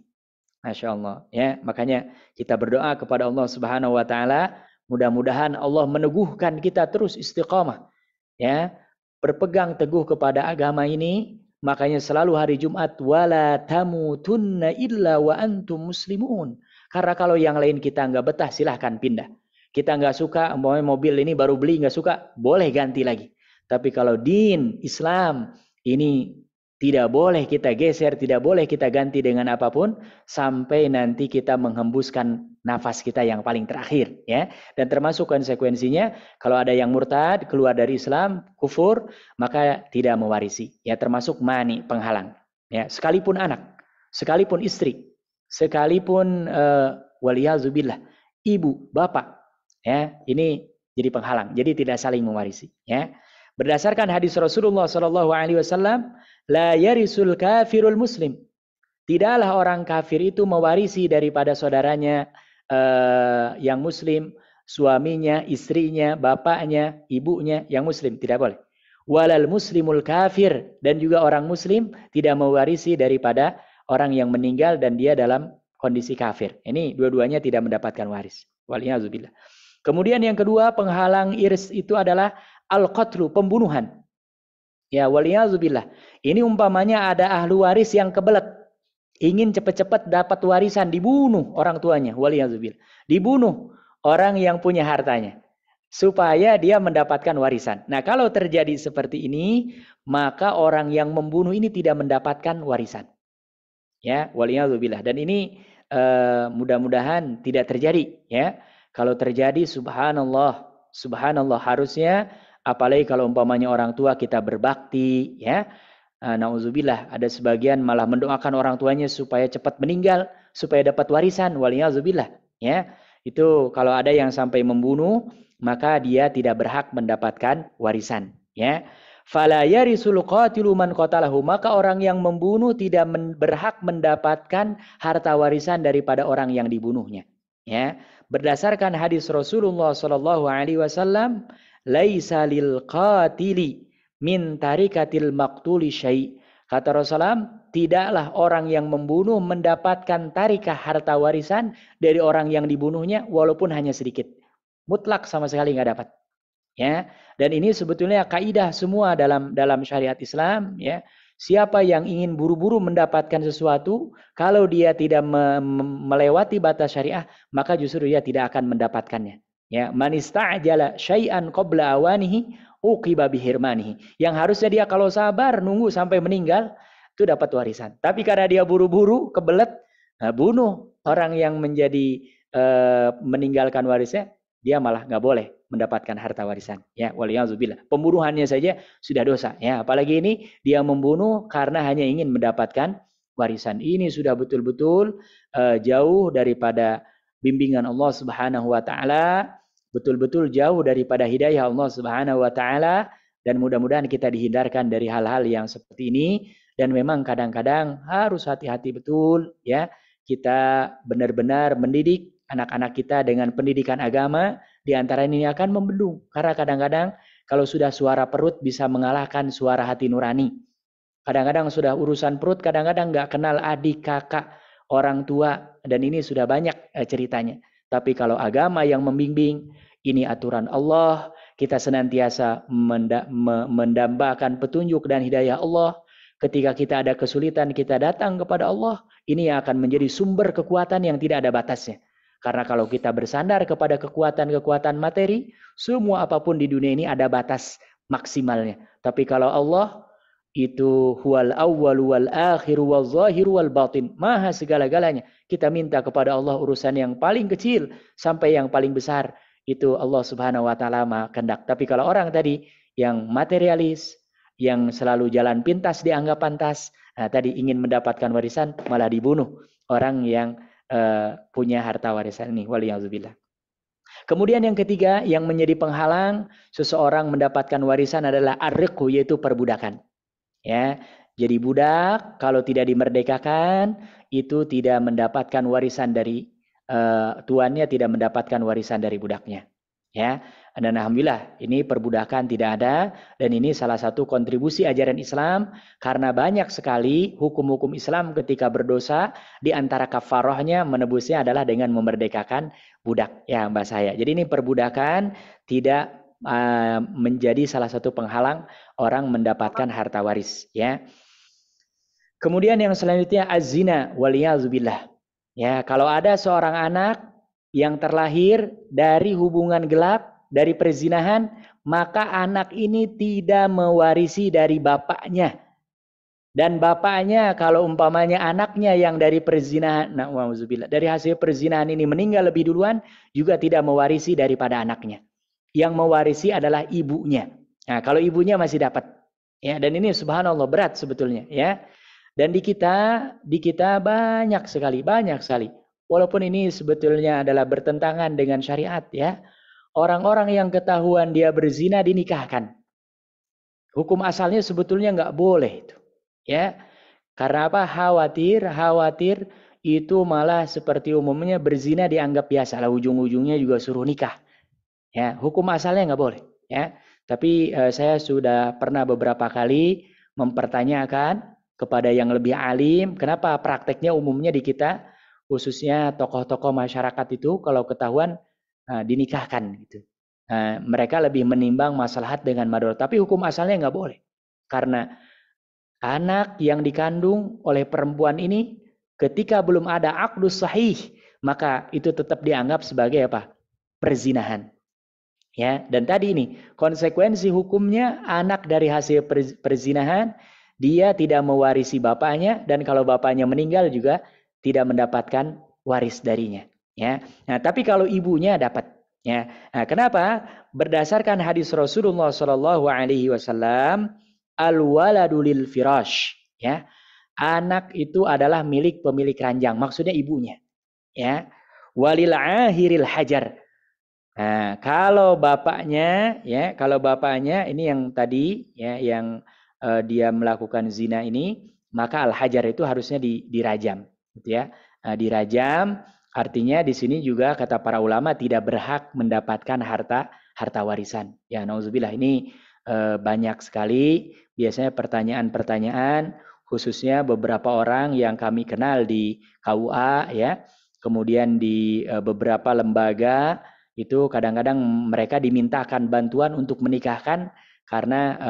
Masya Allah. Ya, makanya kita berdoa kepada Allah Subhanahu Wa Taala mudah-mudahan Allah meneguhkan kita terus istiqamah. Ya, berpegang teguh kepada agama ini. Makanya selalu hari Jumat wala tamutunna illa wa antum muslimun. Karena kalau yang lain kita nggak betah silahkan pindah. Kita nggak suka mobil ini baru beli nggak suka boleh ganti lagi. Tapi kalau din Islam ini Tidak boleh kita geser, tidak boleh kita ganti dengan apapun sampai nanti kita menghembuskan nafas kita yang paling terakhir, ya. Dan termasuk konsekuensinya kalau ada yang murtad, keluar dari Islam, kufur, maka tidak mewarisi, ya, termasuk mani, penghalang, ya. Sekalipun anak, sekalipun istri, sekalipun waliyazubillah, ibu, bapak, ya, ini jadi penghalang. Jadi tidak saling mewarisi, ya. Berdasarkan hadis Rasulullah SAW, la yarisul kafirul muslim. Tidaklah orang kafir itu mewarisi daripada saudaranya yang muslim, suaminya, istrinya, bapaknya, ibunya yang muslim, tidak boleh. Walal muslimul kafir, dan juga orang muslim tidak mewarisi daripada orang yang meninggal dan dia dalam kondisi kafir. Ini dua-duanya tidak mendapatkan waris. Waliyazubillah. Kemudian yang kedua, penghalang irs itu adalah al-qatlu, pembunuhan. Ya, waliyazubillah. Ini umpamanya ada ahlu waris yang kebelet, ingin cepat-cepat dapat warisan, dibunuh orang tuanya, waliyazubillah. Dibunuh orang yang punya hartanya supaya dia mendapatkan warisan. Nah, kalau terjadi seperti ini, maka orang yang membunuh ini tidak mendapatkan warisan. Ya, waliyazubillah. Dan ini mudah-mudahan tidak terjadi, ya. Kalau terjadi, subhanallah, subhanallah, harusnya, apalagi kalau umpamanya orang tua kita berbakti, ya. Nauzubillah, ada sebagian malah mendoakan orang tuanya supaya cepat meninggal, supaya dapat warisan, waliyazubillah, ya. Itu kalau ada yang sampai membunuh, maka dia tidak berhak mendapatkan warisan, ya. Fala yarisul qatilu man qatalahu, maka orang yang membunuh tidak berhak mendapatkan harta warisan daripada orang yang dibunuhnya, ya. Berdasarkan hadis Rasulullah SAW, laisa lil qatili min tarikatil maqtuli syai'. Kata Rasulullah, tidaklah orang yang membunuh mendapatkan tarikah harta warisan dari orang yang dibunuhnya walaupun hanya sedikit. Mutlak sama sekali nggak dapat. Ya, dan ini sebetulnya kaidah semua dalam syariat Islam, ya. Siapa yang ingin buru-buru mendapatkan sesuatu, kalau dia tidak melewati batas syariah, maka justru dia tidak akan mendapatkannya. Ya, man ista'jala syai'an qabla awanihi uqiba bihirmanihi. Yang harusnya dia kalau sabar nunggu sampai meninggal itu dapat warisan. Tapi karena dia buru-buru, kebelet, bunuh orang yang menjadi meninggalkan warisnya, dia malah nggak boleh mendapatkan harta warisan. Ya, waliyazubillah. Pembunuhannya saja sudah dosa. Ya, apalagi ini dia membunuh karena hanya ingin mendapatkan warisan. Ini sudah betul-betul jauh daripada bimbingan Allah Subhanahu wa taala, betul-betul jauh daripada hidayah Allah Subhanahu wa taala, dan mudah-mudahan kita dihindarkan dari hal-hal yang seperti ini. Dan memang kadang-kadang harus hati-hati betul, ya. Kita benar-benar mendidik anak-anak kita dengan pendidikan agama, di antara ini akan membendung. Karena kadang-kadang kalau sudah suara perut bisa mengalahkan suara hati nurani. Kadang-kadang sudah urusan perut, kadang-kadang nggak kenal adik, kakak, orang tua, dan ini sudah banyak ceritanya. Tapi kalau agama yang membimbing, ini aturan Allah, kita senantiasa mendambakan petunjuk dan hidayah Allah. Ketika kita ada kesulitan, kita datang kepada Allah, ini akan menjadi sumber kekuatan yang tidak ada batasnya. Karena kalau kita bersandar kepada kekuatan-kekuatan materi, semua apapun di dunia ini ada batas maksimalnya. Tapi kalau Allah, itu huwal awwalu wal akhiru wal zahiru wal batin, maha segala-galanya. Kita minta kepada Allah urusan yang paling kecil sampai yang paling besar, itu Allah Subhanahu wa taala maha kehendak. Tapi kalau orang tadi yang materialis, yang selalu jalan pintas dianggap pantas, tadi ingin mendapatkan warisan, malah dibunuh orang yang punya harta warisan ini, waliyazubillah. Kemudian yang ketiga yang menjadi penghalang seseorang mendapatkan warisan adalah ar-riqu, yaitu perbudakan. Ya, jadi budak kalau tidak dimerdekakan itu tidak mendapatkan warisan dari tuannya, tidak mendapatkan warisan dari budaknya. Ya, dan alhamdulillah ini perbudakan tidak ada, dan ini salah satu kontribusi ajaran Islam, karena banyak sekali hukum-hukum Islam ketika berdosa, di antara kafarahnya menebusnya adalah dengan memerdekakan budak, ya Mbak saya. Jadi ini perbudakan tidak menjadi salah satu penghalang orang mendapatkan harta waris, ya. Kemudian yang selanjutnya az-zina waliyazubillah. Ya, kalau ada seorang anak yang terlahir dari hubungan gelap, dari perzinahan, maka anak ini tidak mewarisi dari bapaknya. Dan bapaknya kalau umpamanya anaknya yang dari perzinahan, dari hasil perzinahan ini meninggal lebih duluan, juga tidak mewarisi daripada anaknya. Yang mewarisi adalah ibunya. Nah, kalau ibunya masih dapat. Ya, dan ini subhanallah berat sebetulnya, ya. Dan di kita banyak sekali. Walaupun ini sebetulnya adalah bertentangan dengan syariat, ya. Orang-orang yang ketahuan dia berzina dinikahkan. Hukum asalnya sebetulnya nggak boleh itu. Ya, karena apa? Khawatir itu malah seperti umumnya berzina dianggap biasa lah, ujung-ujungnya juga suruh nikah. Ya, hukum asalnya nggak boleh. Ya, tapi saya sudah pernah beberapa kali mempertanyakan kepada yang lebih alim, kenapa prakteknya umumnya di kita, khususnya tokoh-tokoh masyarakat itu kalau ketahuan dinikahkan gitu. Mereka lebih menimbang maslahat dengan madarat, tapi hukum asalnya nggak boleh. Karena anak yang dikandung oleh perempuan ini ketika belum ada aqdus sahih, maka itu tetap dianggap sebagai apa? Perzinahan. Ya, dan tadi ini konsekuensi hukumnya anak dari hasil perzinahan dia tidak mewarisi bapaknya, dan kalau bapaknya meninggal juga tidak mendapatkan waris darinya. Ya, nah tapi kalau ibunya dapat. Ya, nah, kenapa? Berdasarkan hadis Rasulullah SAW, al-waladu lil firash, ya. Anak itu adalah milik pemilik ranjang, maksudnya ibunya, ya. Walil ahiril hajar. Nah, kalau bapaknya ini yang tadi, ya, yang dia melakukan zina ini, maka al-hajar itu harusnya dirajam, gitu ya. Nah, dirajam artinya di sini juga kata para ulama tidak berhak mendapatkan harta warisan. Ya, nauzubillah, ini banyak sekali biasanya pertanyaan-pertanyaan, khususnya beberapa orang yang kami kenal di KUA, ya, kemudian di beberapa lembaga itu kadang-kadang mereka dimintakan bantuan untuk menikahkan karena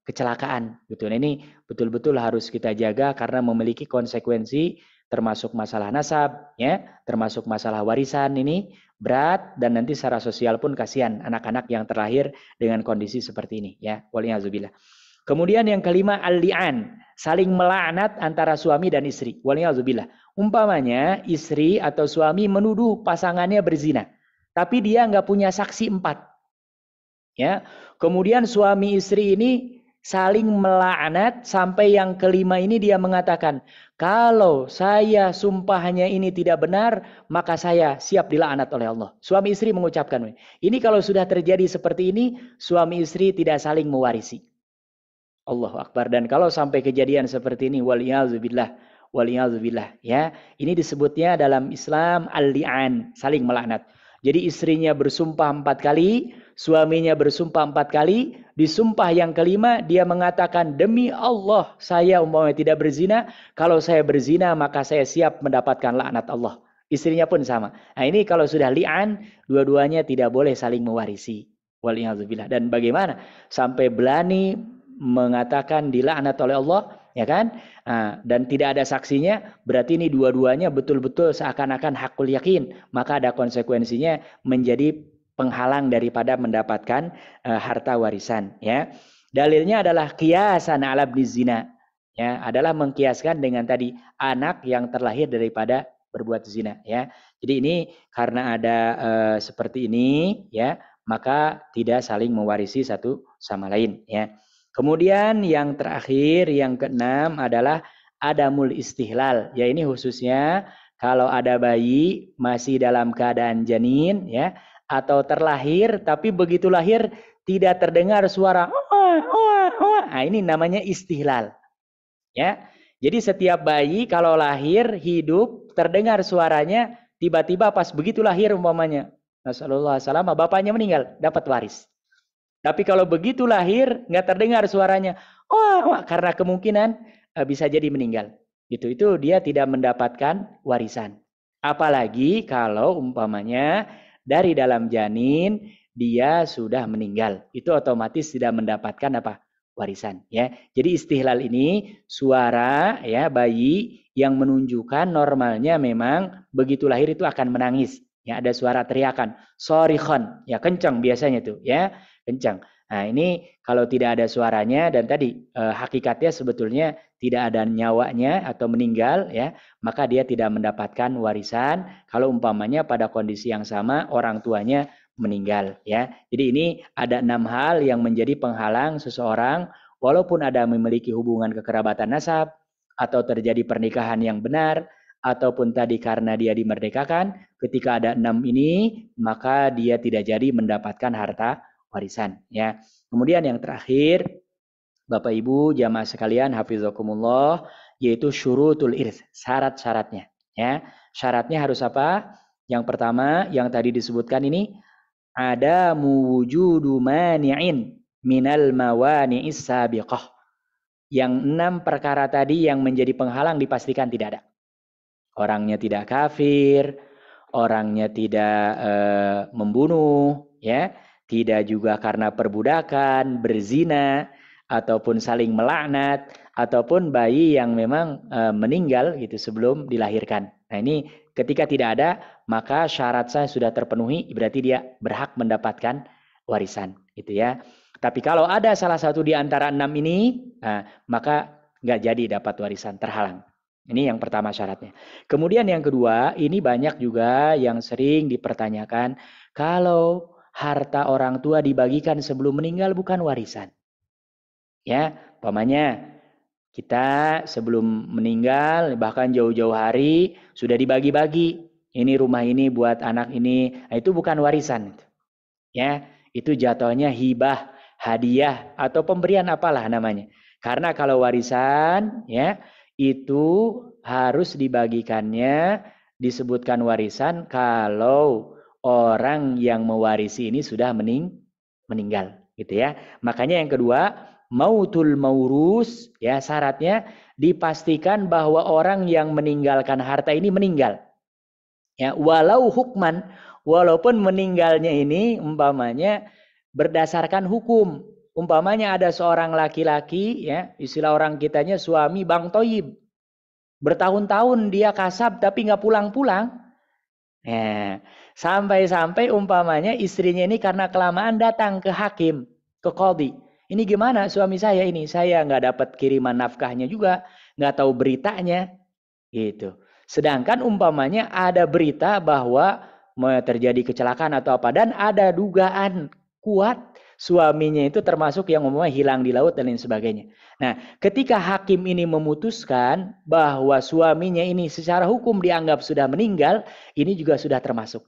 kecelakaan, gitu. Nah, ini betul-betul harus kita jaga karena memiliki konsekuensi, termasuk masalah nasab, ya, termasuk masalah warisan, ini berat, dan nanti secara sosial pun kasihan anak-anak yang terlahir dengan kondisi seperti ini, ya. Waliyahzubillah. Kemudian yang kelima, al-li'an, saling melaknat antara suami dan istri. Waliyahzubillah. Umpamanya istri atau suami menuduh pasangannya berzina, tapi dia nggak punya saksi 4. Ya. Kemudian suami istri ini saling melaknat sampai yang kelima ini dia mengatakan, kalau saya sumpahnya ini tidak benar, maka saya siap dilaknat oleh Allah. Suami istri mengucapkan ini. Kalau sudah terjadi seperti ini, suami istri tidak saling mewarisi. Allahu Akbar. Dan kalau sampai kejadian seperti ini, waliyahzubillah, ya, ini disebutnya dalam Islam al-li'an, saling melaknat. Jadi istrinya bersumpah 4 kali, suaminya bersumpah 4 kali, di sumpah yang kelima dia mengatakan, demi Allah saya umpamanya tidak berzina, kalau saya berzina maka saya siap mendapatkan laknat Allah. Istrinya pun sama. Nah, ini kalau sudah li'an, dua-duanya tidak boleh saling mewarisi. Waliyahzubillah. Dan bagaimana sampai berani mengatakan dilaknat oleh Allah, ya kan? Nah, dan tidak ada saksinya, berarti ini dua-duanya betul-betul seakan-akan hakul yakin, maka ada konsekuensinya menjadi penghalang daripada mendapatkan harta warisan, ya. Dalilnya adalah kiasan ala ibni zina, ya, adalah mengkiaskan dengan tadi anak yang terlahir daripada berbuat zina, ya. Jadi ini karena ada seperti ini, ya, maka tidak saling mewarisi satu sama lain, ya. Kemudian yang terakhir, yang keenam adalah adamul istihlal. Ya, ini khususnya kalau ada bayi masih dalam keadaan janin, ya, atau terlahir tapi begitu lahir tidak terdengar suara nah, ini namanya istihlal. Ya. Jadi setiap bayi kalau lahir hidup terdengar suaranya, tiba-tiba pas begitu lahir umpamanya, nasallallahu alaihi wasallam, bapaknya meninggal, dapat waris. Tapi kalau begitu lahir nggak terdengar suaranya, karena kemungkinan bisa jadi meninggal. Itu dia tidak mendapatkan warisan. Apalagi kalau umpamanya dari dalam janin dia sudah meninggal, itu otomatis tidak mendapatkan apa? Warisan, ya. Jadi istihlal ini suara, ya, bayi yang menunjukkan normalnya memang begitu lahir itu akan menangis. Ya, ada suara teriakan, sorikhan, ya, kencang biasanya tuh, ya. kencang. Nah, ini kalau tidak ada suaranya dan tadi hakikatnya sebetulnya tidak ada nyawanya atau meninggal ya, maka dia tidak mendapatkan warisan kalau umpamanya pada kondisi yang sama orang tuanya meninggal ya. Jadi ini ada 6 hal yang menjadi penghalang seseorang walaupun ada memiliki hubungan kekerabatan nasab atau terjadi pernikahan yang benar ataupun tadi karena dia dimerdekakan, ketika ada 6 ini maka dia tidak jadi mendapatkan harta warisan ya. Kemudian yang terakhir Bapak Ibu jamaah sekalian hafizakumullah yaitu syurutul irs, syarat-syaratnya ya. Syaratnya harus apa? Yang pertama yang tadi disebutkan ini ada wujudu mani'in minal mawani'is sabiqah. Yang 6 perkara tadi yang menjadi penghalang dipastikan tidak ada. Orangnya tidak kafir, orangnya tidak membunuh ya. Tidak juga karena perbudakan, berzina, ataupun saling melaknat, ataupun bayi yang memang meninggal gitu sebelum dilahirkan. Nah ini ketika tidak ada, maka syarat saya sudah terpenuhi, berarti dia berhak mendapatkan warisan, gitu ya. Tapi kalau ada salah satu di antara 6 ini, maka nggak jadi dapat warisan, terhalang. Ini yang pertama syaratnya. Kemudian yang kedua, ini banyak juga yang sering dipertanyakan, kalau harta orang tua dibagikan sebelum meninggal bukan warisan. Ya, umpamanya kita sebelum meninggal bahkan jauh-jauh hari sudah dibagi-bagi. Ini rumah ini buat anak ini, nah, itu bukan warisan. Ya, itu jatuhnya hibah, hadiah atau pemberian apalah namanya. Karena kalau warisan ya itu harus dibagikannya disebutkan warisan kalau orang yang mewarisi ini sudah meninggal gitu ya. Makanya yang kedua, mautul maurus ya syaratnya dipastikan bahwa orang yang meninggalkan harta ini meninggal. Ya, walau hukman, walaupun meninggalnya ini umpamanya berdasarkan hukum. Umpamanya ada seorang laki-laki ya, istilah orang kitanya suami Bang Toyib. Bertahun-tahun dia kasab tapi nggak pulang-pulang. Ya, sampai-sampai umpamanya istrinya ini karena kelamaan datang ke hakim, ke qadhi. Ini gimana suami saya ini? Saya nggak dapat kiriman nafkahnya juga, nggak tahu beritanya, gitu. Sedangkan umpamanya ada berita bahwa mau terjadi kecelakaan atau apa dan ada dugaan kuat suaminya itu termasuk yang umpamanya hilang di laut dan lain sebagainya. Nah, ketika hakim ini memutuskan bahwa suaminya ini secara hukum dianggap sudah meninggal, ini juga sudah termasuk.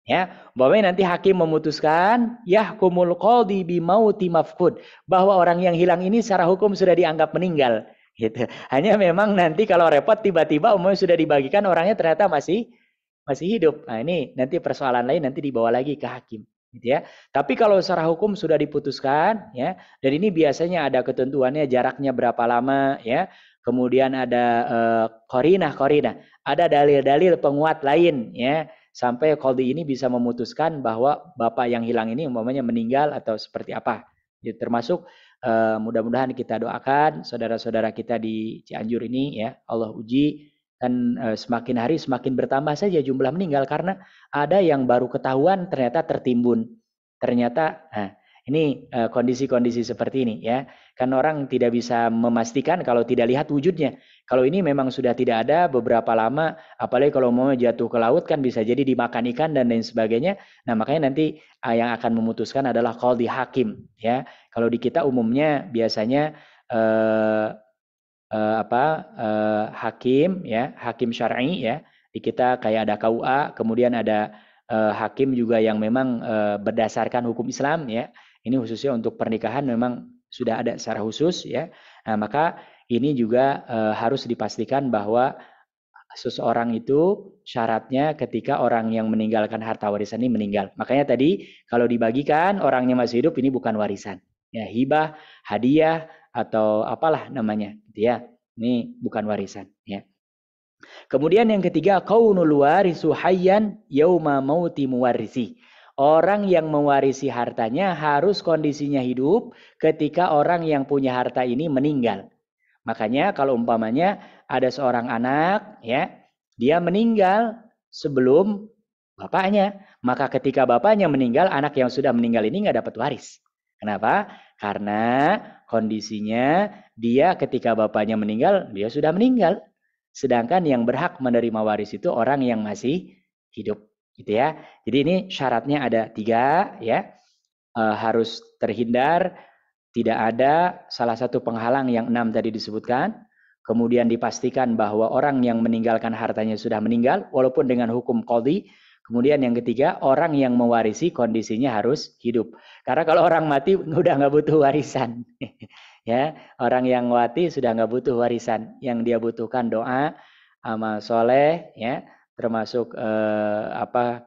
Ya, umpamanya nanti hakim memutuskan yahkumul qadhi bimauti mafqud, bahwa orang yang hilang ini secara hukum sudah dianggap meninggal. Gitu. Hanya memang nanti kalau repot tiba-tiba umumnya sudah dibagikan orangnya ternyata masih hidup. Nah, ini nanti persoalan lain nanti dibawa lagi ke hakim. Gitu ya. Tapi kalau secara hukum sudah diputuskan ya, dan ini biasanya ada ketentuannya jaraknya berapa lama ya. Kemudian ada qarinah, ada dalil-dalil penguat lain ya, sampai qadhi ini bisa memutuskan bahwa bapak yang hilang ini umpamanya meninggal atau seperti apa. Jadi termasuk mudah-mudahan kita doakan saudara-saudara kita di Cianjur ini ya, Allah uji dan semakin hari semakin bertambah saja jumlah meninggal karena ada yang baru ketahuan ternyata tertimbun. Ternyata ini kondisi-kondisi seperti ini ya. Kan orang tidak bisa memastikan kalau tidak lihat wujudnya. Kalau ini memang sudah tidak ada beberapa lama, apalagi kalau mau jatuh ke laut kan bisa jadi dimakan ikan dan lain sebagainya. Nah, makanya nanti yang akan memutuskan adalah qadhi hakim ya. Kalau di kita umumnya biasanya hakim ya, hakim syar'i ya. Di kita kayak ada KUA, kemudian ada hakim juga yang memang berdasarkan hukum Islam ya. Ini khususnya untuk pernikahan memang sudah ada secara khusus ya. Nah, maka ini juga harus dipastikan bahwa seseorang itu syaratnya ketika orang yang meninggalkan harta warisan ini meninggal. Makanya tadi kalau dibagikan orangnya masih hidup ini bukan warisan. Ya, hibah, hadiah atau apalah namanya gitu ya. Ini bukan warisan ya. Kemudian yang ketiga, qaunul warisu hayyan yauma mauti muwarrisi. Orang yang mewarisi hartanya harus kondisinya hidup ketika orang yang punya harta ini meninggal. Makanya kalau umpamanya ada seorang anak ya, dia meninggal sebelum bapaknya, maka ketika bapaknya meninggal, anak yang sudah meninggal ini nggak dapat waris. Kenapa? Karena kondisinya dia ketika bapaknya meninggal, dia sudah meninggal. Sedangkan yang berhak menerima waris itu orang yang masih hidup, gitu ya. Jadi ini syaratnya ada 3 ya. Harus terhindar, tidak ada salah satu penghalang yang 6 tadi disebutkan. Kemudian dipastikan bahwa orang yang meninggalkan hartanya sudah meninggal, walaupun dengan hukum qadhi. Kemudian yang ketiga, orang yang mewarisi kondisinya harus hidup. Karena kalau orang mati udah nggak butuh warisan. Ya, orang yang mati sudah nggak butuh warisan. Yang dia butuhkan doa, amal soleh, ya, termasuk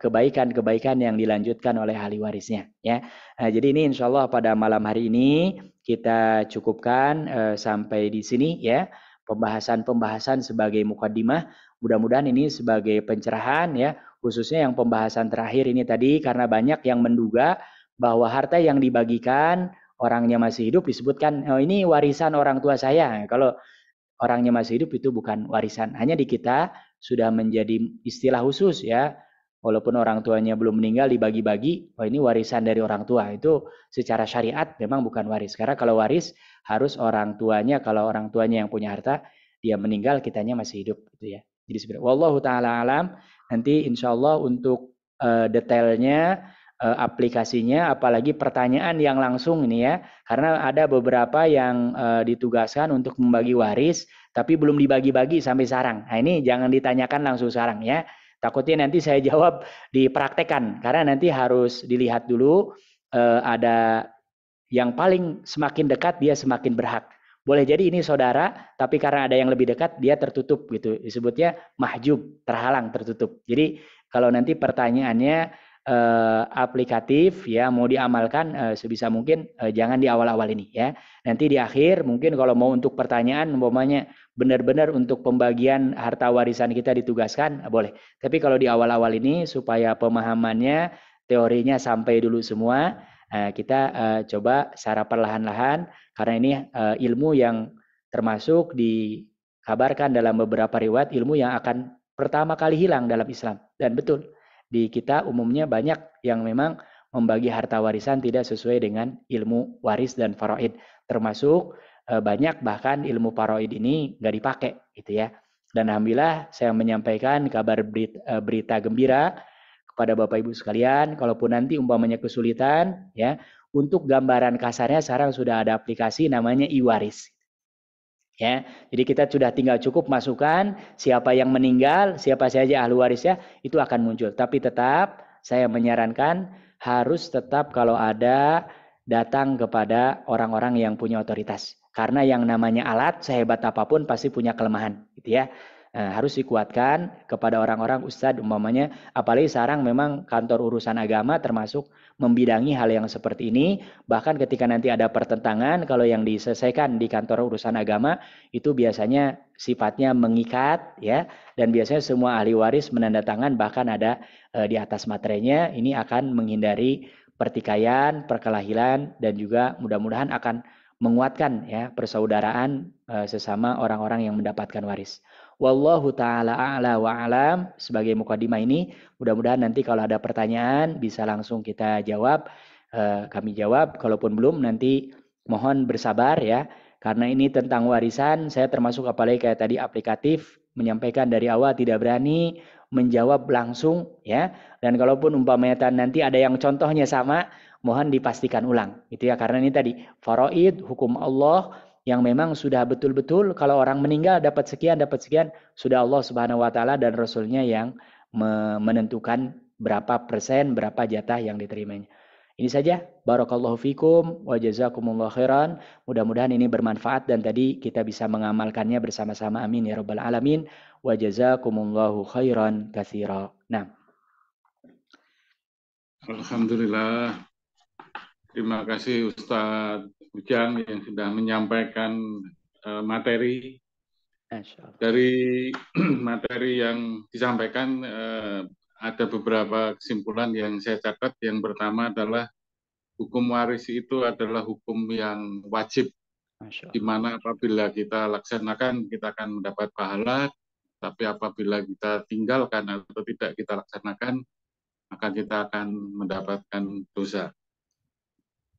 kebaikan-kebaikan yang dilanjutkan oleh ahli warisnya. Ya, jadi ini insya Allah pada malam hari ini kita cukupkan sampai di sini ya. Pembahasan-pembahasan sebagai mukaddimah. Mudah-mudahan ini sebagai pencerahan ya, khususnya yang pembahasan terakhir ini tadi, karena banyak yang menduga bahwa harta yang dibagikan orangnya masih hidup disebutkan oh, ini warisan orang tua saya. Kalau orangnya masih hidup itu bukan warisan. Hanya di kita sudah menjadi istilah khusus ya. Walaupun orang tuanya belum meninggal dibagi-bagi, oh ini warisan dari orang tua. Itu secara syariat memang bukan waris. Karena kalau waris harus orang tuanya, kalau orang tuanya yang punya harta, dia meninggal, kitanya masih hidup gitu ya. Jadi sebenarnya wallahu taala alam, nanti insyaallah untuk detailnya aplikasinya, apalagi pertanyaan yang langsung ini ya, karena ada beberapa yang ditugaskan untuk membagi waris, tapi belum dibagi-bagi sampai sekarang. Nah ini jangan ditanyakan langsung sekarang ya, takutnya nanti saya jawab dipraktekkan, karena nanti harus dilihat dulu ada yang paling semakin dekat dia semakin berhak. Boleh jadi ini saudara, tapi karena ada yang lebih dekat dia tertutup gitu, disebutnya mahjub, terhalang, tertutup. Jadi kalau nanti pertanyaannya aplikatif ya mau diamalkan sebisa mungkin jangan di awal-awal ini ya. Nanti di akhir mungkin kalau mau untuk pertanyaan umpamanya benar-benar untuk pembagian harta warisan kita ditugaskan boleh. Tapi kalau di awal-awal ini supaya pemahamannya teorinya sampai dulu semua kita coba secara perlahan-lahan karena ini ilmu yang termasuk dikabarkan dalam beberapa riwayat ilmu yang akan pertama kali hilang dalam Islam dan betul. Di kita umumnya banyak yang memang membagi harta warisan tidak sesuai dengan ilmu waris dan faraid. Termasuk banyak bahkan ilmu faraid ini nggak dipakai gitu ya. Dan alhamdulillah saya menyampaikan kabar berita gembira kepada Bapak Ibu sekalian, kalaupun nanti umpamanya kesulitan ya, untuk gambaran kasarnya sekarang sudah ada aplikasi namanya iWaris. Ya, jadi kita sudah tinggal cukup masukkan siapa yang meninggal, siapa saja ahli warisnya, itu akan muncul. Tapi tetap saya menyarankan harus tetap kalau ada datang kepada orang-orang yang punya otoritas. Karena yang namanya alat sehebat apapun pasti punya kelemahan, gitu ya. Harus dikuatkan kepada orang-orang ustadz umpamanya, apalagi sekarang memang kantor urusan agama termasuk membidangi hal yang seperti ini. Bahkan ketika nanti ada pertentangan, kalau yang diselesaikan di kantor urusan agama itu biasanya sifatnya mengikat ya, dan biasanya semua ahli waris menandatangan, bahkan ada di atas materainya. Ini akan menghindari pertikaian, perkelahian, dan juga mudah-mudahan akan menguatkan ya persaudaraan sesama orang-orang yang mendapatkan waris. Wallahu ta'ala a'la wa alam. Sebagai mukadimah ini mudah-mudahan nanti kalau ada pertanyaan bisa langsung kita jawab, kami jawab. Kalaupun belum nanti mohon bersabar ya, karena ini tentang warisan. Saya termasuk apalagi kayak tadi aplikatif, menyampaikan dari awal tidak berani menjawab langsung ya. Dan kalaupun umpamanya nanti ada yang contohnya sama, mohon dipastikan ulang gitu ya, karena ini tadi faraid, hukum Allah yang memang sudah betul-betul kalau orang meninggal dapat sekian, sudah Allah Subhanahu wa taala dan Rasulnya yang menentukan berapa persen, berapa jatah yang diterimanya. Ini saja, barakallahu fikum wa jazakumullahu khairan. Mudah-mudahan ini bermanfaat dan tadi kita bisa mengamalkannya bersama-sama, amin ya rabbal alamin. Wa jazakumullahu khairan katsira. Nah, alhamdulillah. Terima kasih Ustadz Ujang yang sudah menyampaikan materi. Dari materi yang disampaikan ada beberapa kesimpulan yang saya catat. Yang pertama adalah hukum waris itu adalah hukum yang wajib, di mana apabila kita laksanakan kita akan mendapat pahala, tapi apabila kita tinggalkan atau tidak kita laksanakan maka kita akan mendapatkan dosa.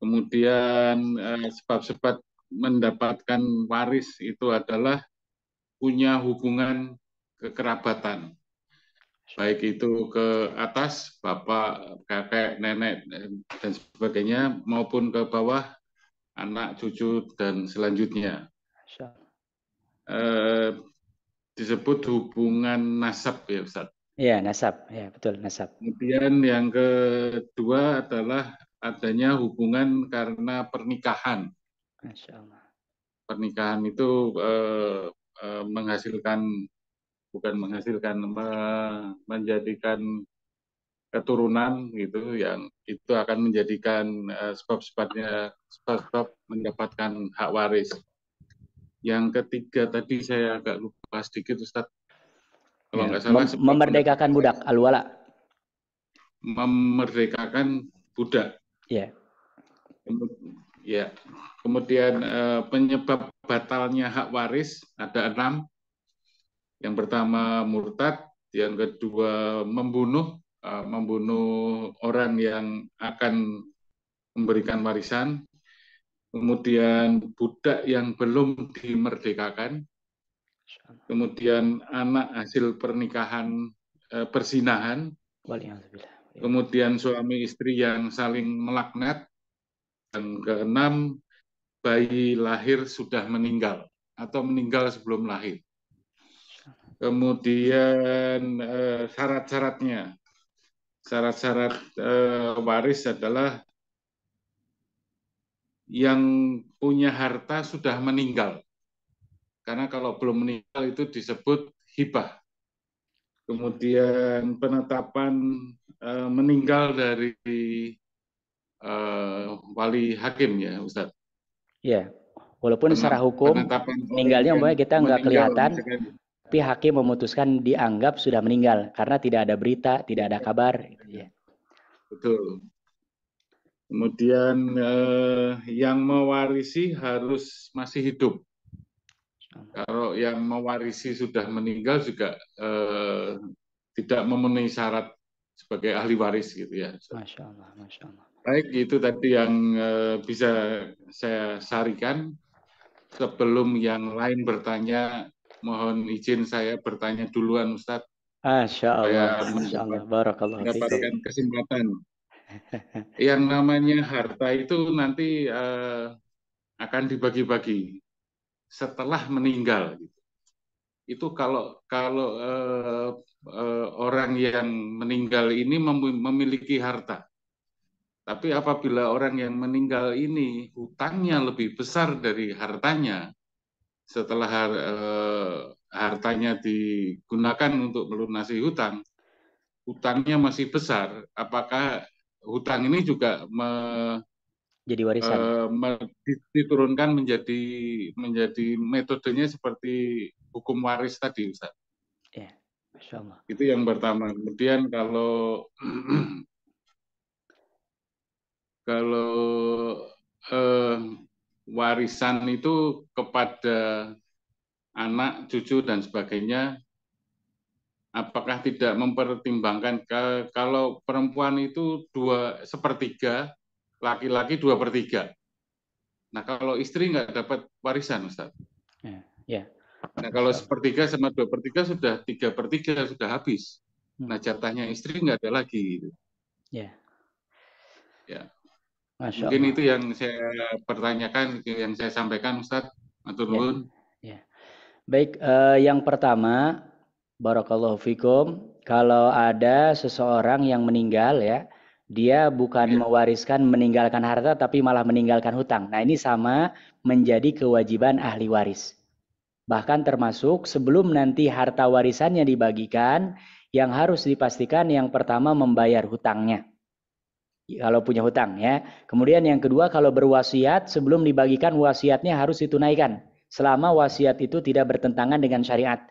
Kemudian sebab-sebab mendapatkan waris itu adalah punya hubungan kekerabatan, baik itu ke atas, bapak, kakek, nenek, dan sebagainya, maupun ke bawah, anak, cucu, dan selanjutnya. Masya Allah. Disebut hubungan nasab ya Ustaz. Iya, nasab. Ya, betul, nasab. Kemudian yang kedua adalah adanya hubungan karena pernikahan. Masya Allah. Pernikahan itu menghasilkan, bukan menghasilkan, menjadikan keturunan gitu, yang itu akan menjadikan sebab mendapatkan hak waris. Yang ketiga tadi saya agak lupa sedikit Ustaz. Kalau nggak salah memerdekakan budak, al-wala. Memerdekakan budak. Ya. Ya. Kemudian penyebab batalnya hak waris ada 6. Yang pertama murtad, yang kedua membunuh orang yang akan memberikan warisan. Kemudian budak yang belum dimerdekakan. Kemudian anak hasil pernikahan perzinahan. Kemudian suami istri yang saling melaknat. Dan keenam, bayi lahir sudah meninggal atau meninggal sebelum lahir. Kemudian syarat-syaratnya. Syarat-syarat waris adalah yang punya harta sudah meninggal. Karena kalau belum meninggal itu disebut hibah. Kemudian penetapan meninggal dari wali hakim ya Ustaz. Ya, walaupun secara hukum meninggalnya umpamanya kita nggak kelihatan, tapi hakim memutuskan dianggap sudah meninggal karena tidak ada berita, tidak ada kabar. Ya. Betul. Kemudian yang mewarisi harus masih hidup. Kalau yang mewarisi sudah meninggal juga tidak memenuhi syarat sebagai ahli waris gitu ya. Masya Allah, Masya Allah. Baik, itu tadi yang bisa saya sarikan. Sebelum yang lain bertanya, mohon izin saya bertanya duluan Ustadz. Masya Allah, Masya Allah. Barakallahu fikum. Mendapatkan kesempatan. Yang namanya harta itu nanti akan dibagi-bagi setelah meninggal. Itu kalau orang yang meninggal ini memiliki harta. Tapi apabila orang yang meninggal ini hutangnya lebih besar dari hartanya, setelah hartanya digunakan untuk melunasi hutang, hutangnya masih besar, apakah hutang ini juga jadi warisan? Diturunkan menjadi metodenya seperti hukum waris tadi, Ustaz. Ya, Masya Allah. Itu yang pertama. Kemudian kalau warisan itu kepada anak, cucu dan sebagainya, apakah tidak mempertimbangkan kalau perempuan itu 2/3, laki-laki 2/3. Nah kalau istri nggak dapat warisan, Ustaz. Ya. Nah kalau 1/3 sama 2/3 sudah 3/3 sudah habis. Nah jatahnya istri nggak ada lagi. Gitu. Ya. Ya. Masya Mungkin Allah. itu yang saya pertanyakan, yang saya sampaikan, Ustaz. Matur nuwun. Ya. Baik, yang pertama, barakallahu fikum, kalau ada seseorang yang meninggal ya, dia bukan mewariskan meninggalkan harta tapi malah meninggalkan hutang. Nah, ini sama menjadi kewajiban ahli waris. Bahkan termasuk sebelum nanti harta warisannya dibagikan, yang harus dipastikan yang pertama membayar hutangnya. Kalau punya hutang ya. Kemudian yang kedua, kalau berwasiat sebelum dibagikan wasiatnya harus ditunaikan. Selama wasiat itu tidak bertentangan dengan syariat.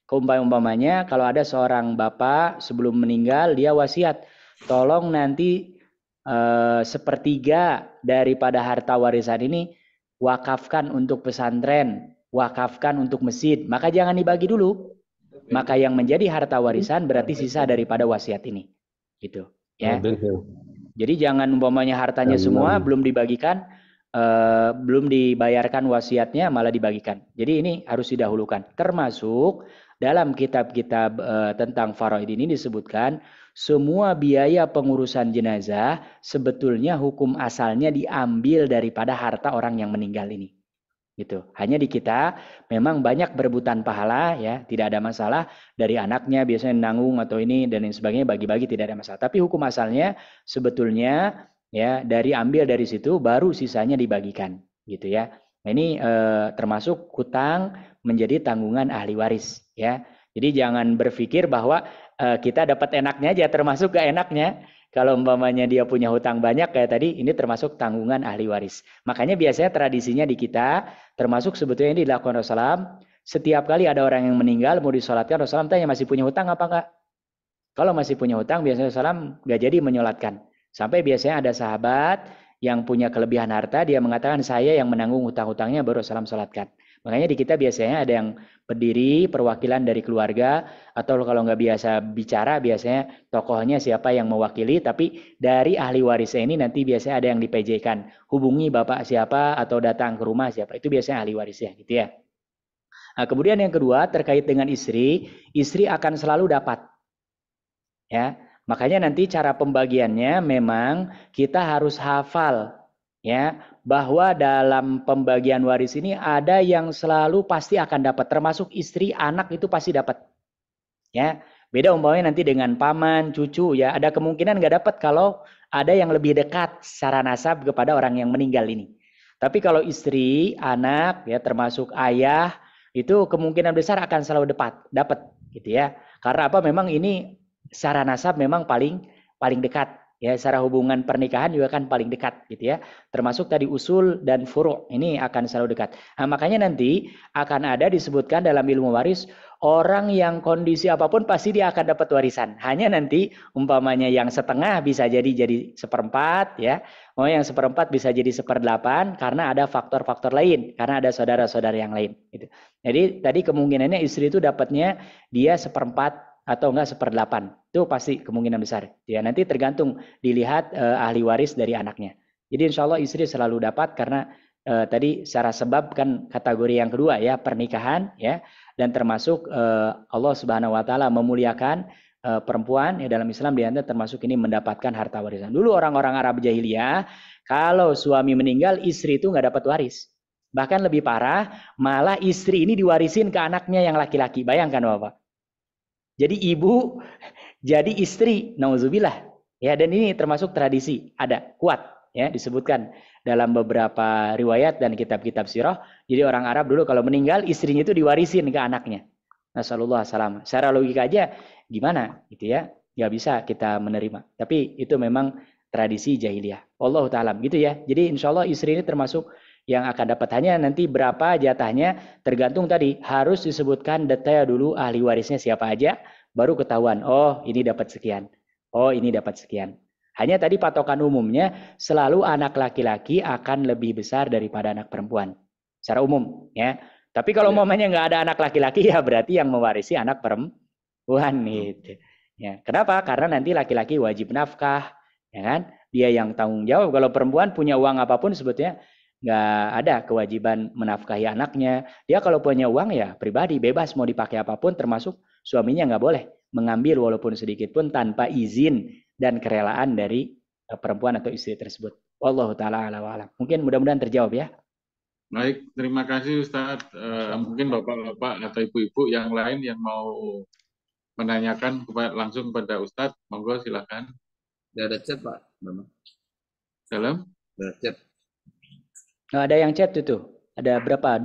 Umpamanya kalau ada seorang bapak sebelum meninggal dia wasiat, tolong nanti 1/3 daripada harta warisan ini wakafkan untuk pesantren, wakafkan untuk masjid. Maka jangan dibagi dulu. Maka yang menjadi harta warisan berarti sisa daripada wasiat ini. Gitu. Ya. Jadi jangan umpamanya hartanya semua belum dibagikan, belum dibayarkan wasiatnya malah dibagikan. Jadi ini harus didahulukan. Termasuk dalam kitab-kitab tentang faraid ini disebutkan semua biaya pengurusan jenazah sebetulnya hukum asalnya diambil daripada harta orang yang meninggal ini. Gitu. Hanya di kita memang banyak berebutan pahala ya, tidak ada masalah, dari anaknya biasanya nanggung atau ini dan lain sebagainya, bagi-bagi tidak ada masalah. Tapi hukum asalnya sebetulnya ya ambil dari situ baru sisanya dibagikan gitu ya. Nah, ini termasuk hutang menjadi tanggungan ahli waris ya. Jadi jangan berpikir bahwa kita dapat enaknya aja, termasuk gak enaknya. Kalau umpamanya dia punya hutang banyak kayak tadi, ini termasuk tanggungan ahli waris. Makanya biasanya tradisinya di kita, termasuk sebetulnya ini dilakukan Rasulullah, setiap kali ada orang yang meninggal mau disolatkan, Rasulullah tanya masih punya hutang apa enggak? Kalau masih punya hutang, biasanya Rasulullah enggak jadi menyolatkan. Sampai biasanya ada sahabat yang punya kelebihan harta, dia mengatakan saya yang menanggung hutang-hutangnya baru Rasulullah solatkan. Makanya di kita biasanya ada yang berdiri perwakilan dari keluarga, atau kalau nggak biasa bicara biasanya tokohnya siapa yang mewakili, tapi dari ahli warisnya ini nanti biasanya ada yang di-PJ-kan, hubungi bapak siapa atau datang ke rumah siapa, itu biasanya ahli warisnya gitu ya. Nah, kemudian yang kedua terkait dengan istri akan selalu dapat ya. Makanya nanti cara pembagiannya memang kita harus hafal ya, bahwa dalam pembagian waris ini ada yang selalu pasti akan dapat, termasuk istri, anak itu pasti dapat. Ya, beda umpamanya nanti dengan paman, cucu ya, ada kemungkinan nggak dapat kalau ada yang lebih dekat secara nasab kepada orang yang meninggal ini. Tapi kalau istri, anak ya, termasuk ayah, itu kemungkinan besar akan selalu dapat gitu ya. Karena apa? Memang ini secara nasab memang paling dekat. Ya, secara hubungan pernikahan juga kan paling dekat gitu ya. Termasuk tadi usul dan furu' ini akan selalu dekat. Nah, makanya nanti akan ada disebutkan dalam ilmu waris, orang yang kondisi apapun pasti dia akan dapat warisan. Hanya nanti umpamanya yang setengah bisa jadi seperempat ya. Oh, yang seperempat bisa jadi 1/8 karena ada faktor-faktor lain, karena ada saudara-saudara yang lain gitu. Jadi tadi kemungkinannya istri itu dapatnya dia 1/4 atau enggak 1/8, itu pasti kemungkinan besar ya. Nanti tergantung dilihat ahli waris dari anaknya. Jadi insya Allah istri selalu dapat karena tadi secara sebab kan kategori yang kedua ya, pernikahan ya, dan termasuk Allah Subhanahu Wa Taala memuliakan perempuan ya dalam Islam, di antara termasuk ini mendapatkan harta warisan. Dulu orang-orang Arab jahiliyah kalau suami meninggal istri itu nggak dapat waris. Bahkan lebih parah, malah istri ini diwarisin ke anaknya yang laki-laki. Bayangkan Bapak. Jadi ibu jadi istri, nauzubillah. Ya, dan ini termasuk tradisi, ada kuat ya, disebutkan dalam beberapa riwayat dan kitab-kitab sirah. Jadi orang Arab dulu kalau meninggal istrinya itu diwarisin ke anaknya. Nasallallahu salam. Secara logika aja gimana gitu ya? Nggak bisa kita menerima. Tapi itu memang tradisi jahiliyah. Wallahu ta'ala gitu ya. Jadi insya Allah istri ini termasuk yang akan dapat. Hanya nanti berapa jatahnya tergantung tadi, harus disebutkan detail dulu ahli warisnya siapa aja, baru ketahuan oh ini dapat sekian, oh ini dapat sekian. Hanya tadi patokan umumnya selalu anak laki-laki akan lebih besar daripada anak perempuan secara umum ya. Tapi kalau umpamanya nggak ada anak laki-laki ya berarti yang mewarisi anak perempuan gitu ya. Kenapa? Karena nanti laki-laki wajib nafkah ya kan, dia yang tanggung jawab. Kalau perempuan punya uang apapun sebetulnya nggak ada kewajiban menafkahi anaknya. Dia kalau punya uang ya pribadi, bebas mau dipakai apapun, termasuk suaminya nggak boleh mengambil walaupun sedikit pun tanpa izin dan kerelaan dari perempuan atau istri tersebut. Wallahu ta'ala a'lam wa a'lam. Mungkin mudah-mudahan terjawab ya. Baik, terima kasih Ustadz. Mungkin bapak-bapak atau ibu-ibu yang lain yang mau menanyakan langsung kepada Ustadz, monggo silakan. Ada chat Pak. Dalam? Ada chat. Nah, ada yang chat itu. Ada berapa?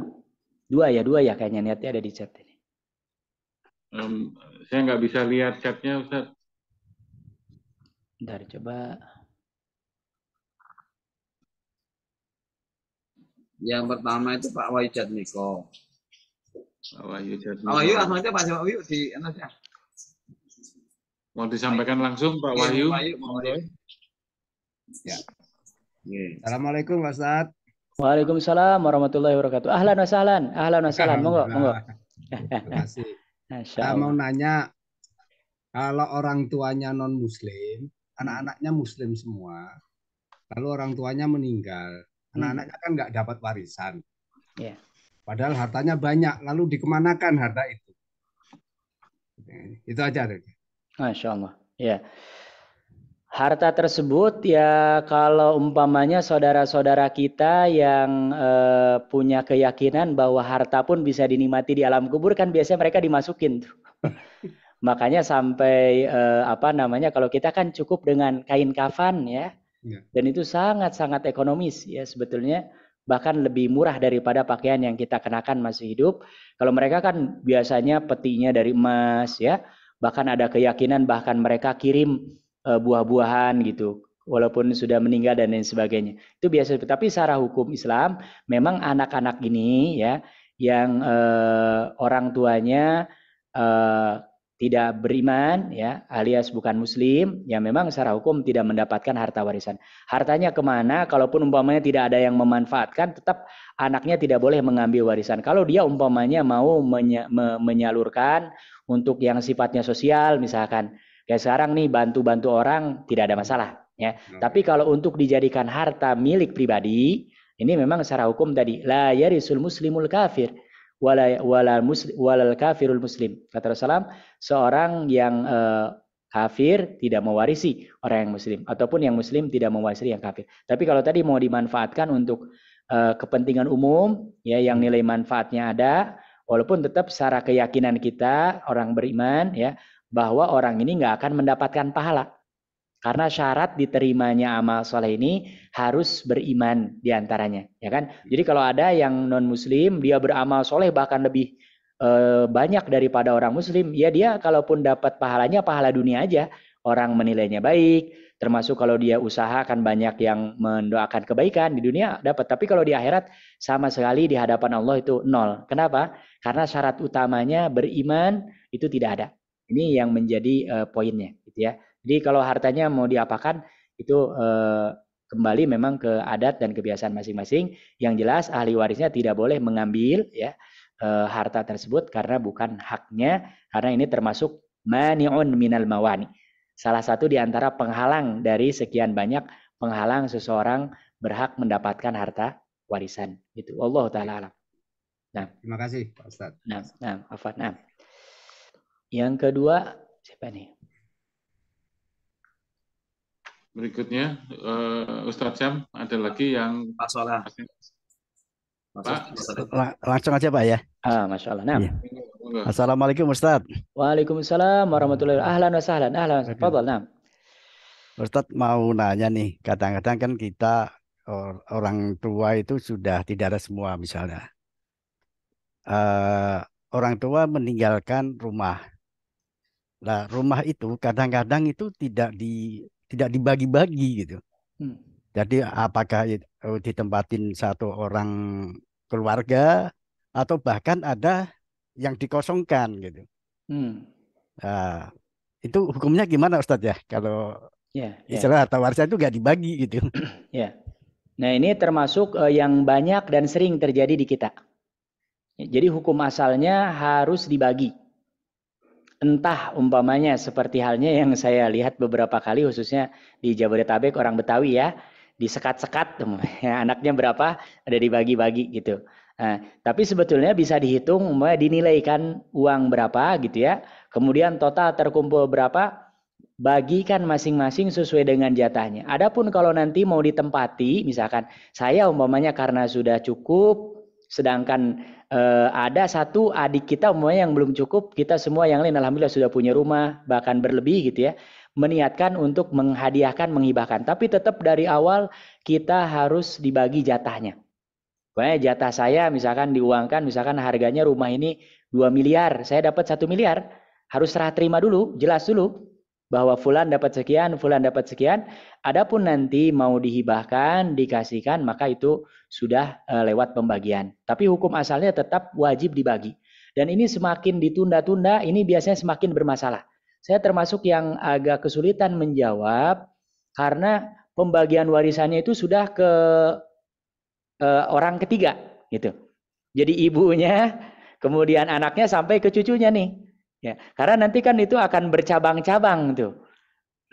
Dua ya kayaknya, niatnya ada di chat ini. Saya nggak bisa lihat chatnya Ustaz. Bentar, coba. Yang pertama itu Pak Wahyu Jatmiko. Pak Wahyu Jatmiko. Pak Wahyu langsung aja Pak Wahyu di atasnya. Mau disampaikan langsung Pak Wahyu? Ya. Assalamualaikum Pak Ustaz. Waalaikumsalam warahmatullahi wabarakatuh. Ahlan wa sahlan. Ahlan wa sahlan. Monggo. Terima kasih. Saya mau nanya, kalau orang tuanya non-muslim, anak-anaknya Muslim semua, lalu orang tuanya meninggal, anak-anaknya kan nggak dapat warisan. Ya. Padahal hartanya banyak, lalu dikemanakan harta itu? Itu aja. Masya Allah. Ya. Harta tersebut ya kalau umpamanya saudara-saudara kita yang punya keyakinan bahwa harta pun bisa dinikmati di alam kubur kan biasanya mereka dimasukin tuh. Makanya sampai kalau kita kan cukup dengan kain kafan ya. Dan itu sangat-sangat ekonomis ya sebetulnya, bahkan lebih murah daripada pakaian yang kita kenakan masih hidup. Kalau mereka kan biasanya petinya dari emas ya. Bahkan ada keyakinan bahkan mereka kirim buah-buahan gitu, walaupun sudah meninggal dan lain sebagainya. Itu biasa. Tapi secara hukum Islam, memang anak-anak ini ya, yang orang tuanya tidak beriman, ya, alias bukan Muslim, ya memang secara hukum tidak mendapatkan harta warisan. Hartanya kemana? Kalaupun umpamanya tidak ada yang memanfaatkan, tetap anaknya tidak boleh mengambil warisan. Kalau dia umpamanya mau menyalurkan untuk yang sifatnya sosial, misalkan. Kayak sekarang nih bantu-bantu orang tidak ada masalah ya. Tapi kalau untuk dijadikan harta milik pribadi, ini memang secara hukum tadi la yarisul muslimul kafir walal kafirul muslim. Kata Rasulullah, seorang yang kafir tidak mewarisi orang yang muslim ataupun yang muslim tidak mewarisi yang kafir. Tapi kalau tadi mau dimanfaatkan untuk kepentingan umum ya yang nilai manfaatnya ada, walaupun tetap secara keyakinan kita orang beriman ya bahwa orang ini nggak akan mendapatkan pahala. Karena syarat diterimanya amal soleh ini harus beriman diantaranya, ya kan? Jadi kalau ada yang non Muslim, dia beramal soleh bahkan lebih banyak daripada orang Muslim, ya dia kalaupun dapat pahalanya pahala dunia aja, orang menilainya baik. Termasuk kalau dia usaha kan banyak yang mendoakan kebaikan di dunia dapat. Tapi kalau di akhirat sama sekali di hadapan Allah itu nol. Kenapa? Karena syarat utamanya beriman itu tidak ada. Ini yang menjadi poinnya, gitu ya. Jadi kalau hartanya mau diapakan itu kembali memang ke adat dan kebiasaan masing-masing. Yang jelas ahli warisnya tidak boleh mengambil ya harta tersebut karena bukan haknya, karena ini termasuk mani'un minal mawani. Salah satu di antara penghalang dari sekian banyak penghalang seseorang berhak mendapatkan harta warisan. Gitu. Allah taala alam. Nah, terima kasih Pak Ustadz. Nah. Yang kedua siapa nih? Berikutnya Ustadz Syam, ada lagi yang Pak Solah. Langsung aja Pak ya. Masya Allah. Nah. Iya. Assalamualaikum Ustadz. Waalaikumsalam warahmatullahi wabarakatuh. Ahlan wa sahlan. Ahlan. Fadhal. Nah. Ustadz mau nanya nih, kadang-kadang kan kita orang tua itu sudah tidak ada semua misalnya. Orang tua meninggalkan rumah. Nah, rumah itu kadang-kadang itu tidak dibagi-bagi gitu. Jadi apakah ditempatin satu orang keluarga atau bahkan ada yang dikosongkan gitu. Nah, itu hukumnya gimana Ustadz ya? Kalau istilah harta warisan itu nggak dibagi gitu. Ya. Nah ini termasuk yang banyak dan sering terjadi di kita. Jadi hukum asalnya harus dibagi. Entah umpamanya seperti halnya yang saya lihat beberapa kali khususnya di Jabodetabek orang Betawi ya, disekat-sekat ya, anaknya berapa ada dibagi-bagi gitu. Nah, tapi sebetulnya bisa dihitung umpamanya dinilaikan uang berapa gitu ya. Kemudian total terkumpul berapa, bagikan masing-masing sesuai dengan jatahnya. Adapun kalau nanti mau ditempati misalkan saya umpamanya karena sudah cukup, sedangkan ada satu adik kita umpamanya yang belum cukup, kita semua yang lain alhamdulillah sudah punya rumah bahkan berlebih gitu ya, meniatkan untuk menghadiahkan, menghibahkan, tapi tetap dari awal kita harus dibagi jatahnya. Pokoknya jatah saya misalkan diuangkan, misalkan harganya rumah ini 2 miliar, saya dapat 1 miliar, harus serah terima dulu, jelas dulu bahwa fulan dapat sekian, fulan dapat sekian. Adapun nanti mau dihibahkan, dikasihkan, maka itu sudah lewat pembagian. Tapi hukum asalnya tetap wajib dibagi. Dan ini semakin ditunda-tunda, ini biasanya semakin bermasalah. Saya termasuk yang agak kesulitan menjawab karena pembagian warisannya itu sudah ke orang ketiga gitu. Jadi ibunya, kemudian anaknya sampai ke cucunya nih. Ya, karena nanti kan itu akan bercabang-cabang tuh.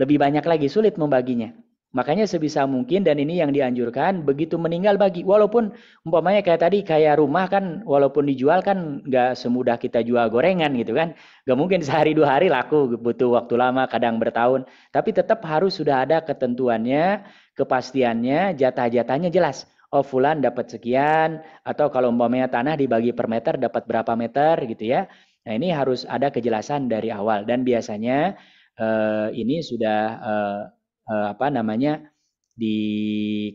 lebih banyak lagi, sulit membaginya. Makanya sebisa mungkin, dan ini yang dianjurkan, begitu meninggal bagi. Walaupun umpamanya kayak tadi, kayak rumah kan, walaupun dijual kan nggak semudah kita jual gorengan gitu kan. Nggak mungkin sehari 2 hari laku, butuh waktu lama, kadang bertahun. Tapi tetap harus sudah ada ketentuannya, kepastiannya, jatah-jatahnya jelas. Oh fulan dapat sekian, atau kalau umpamanya tanah dibagi per meter dapat berapa meter gitu ya. Nah ini harus ada kejelasan dari awal, dan biasanya ini sudah apa namanya,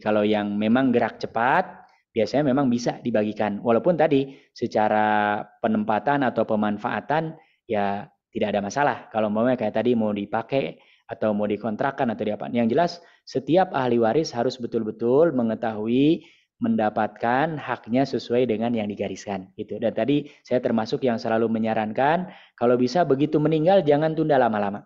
kalau yang memang gerak cepat biasanya memang bisa dibagikan, walaupun tadi secara penempatan atau pemanfaatan ya tidak ada masalah. Kalau mau kayak tadi mau dipakai atau mau dikontrakkan atau diapa, yang jelas setiap ahli waris harus betul-betul mengetahui mendapatkan haknya sesuai dengan yang digariskan gitu. Dan tadi saya termasuk yang selalu menyarankan kalau bisa begitu meninggal jangan tunda lama-lama.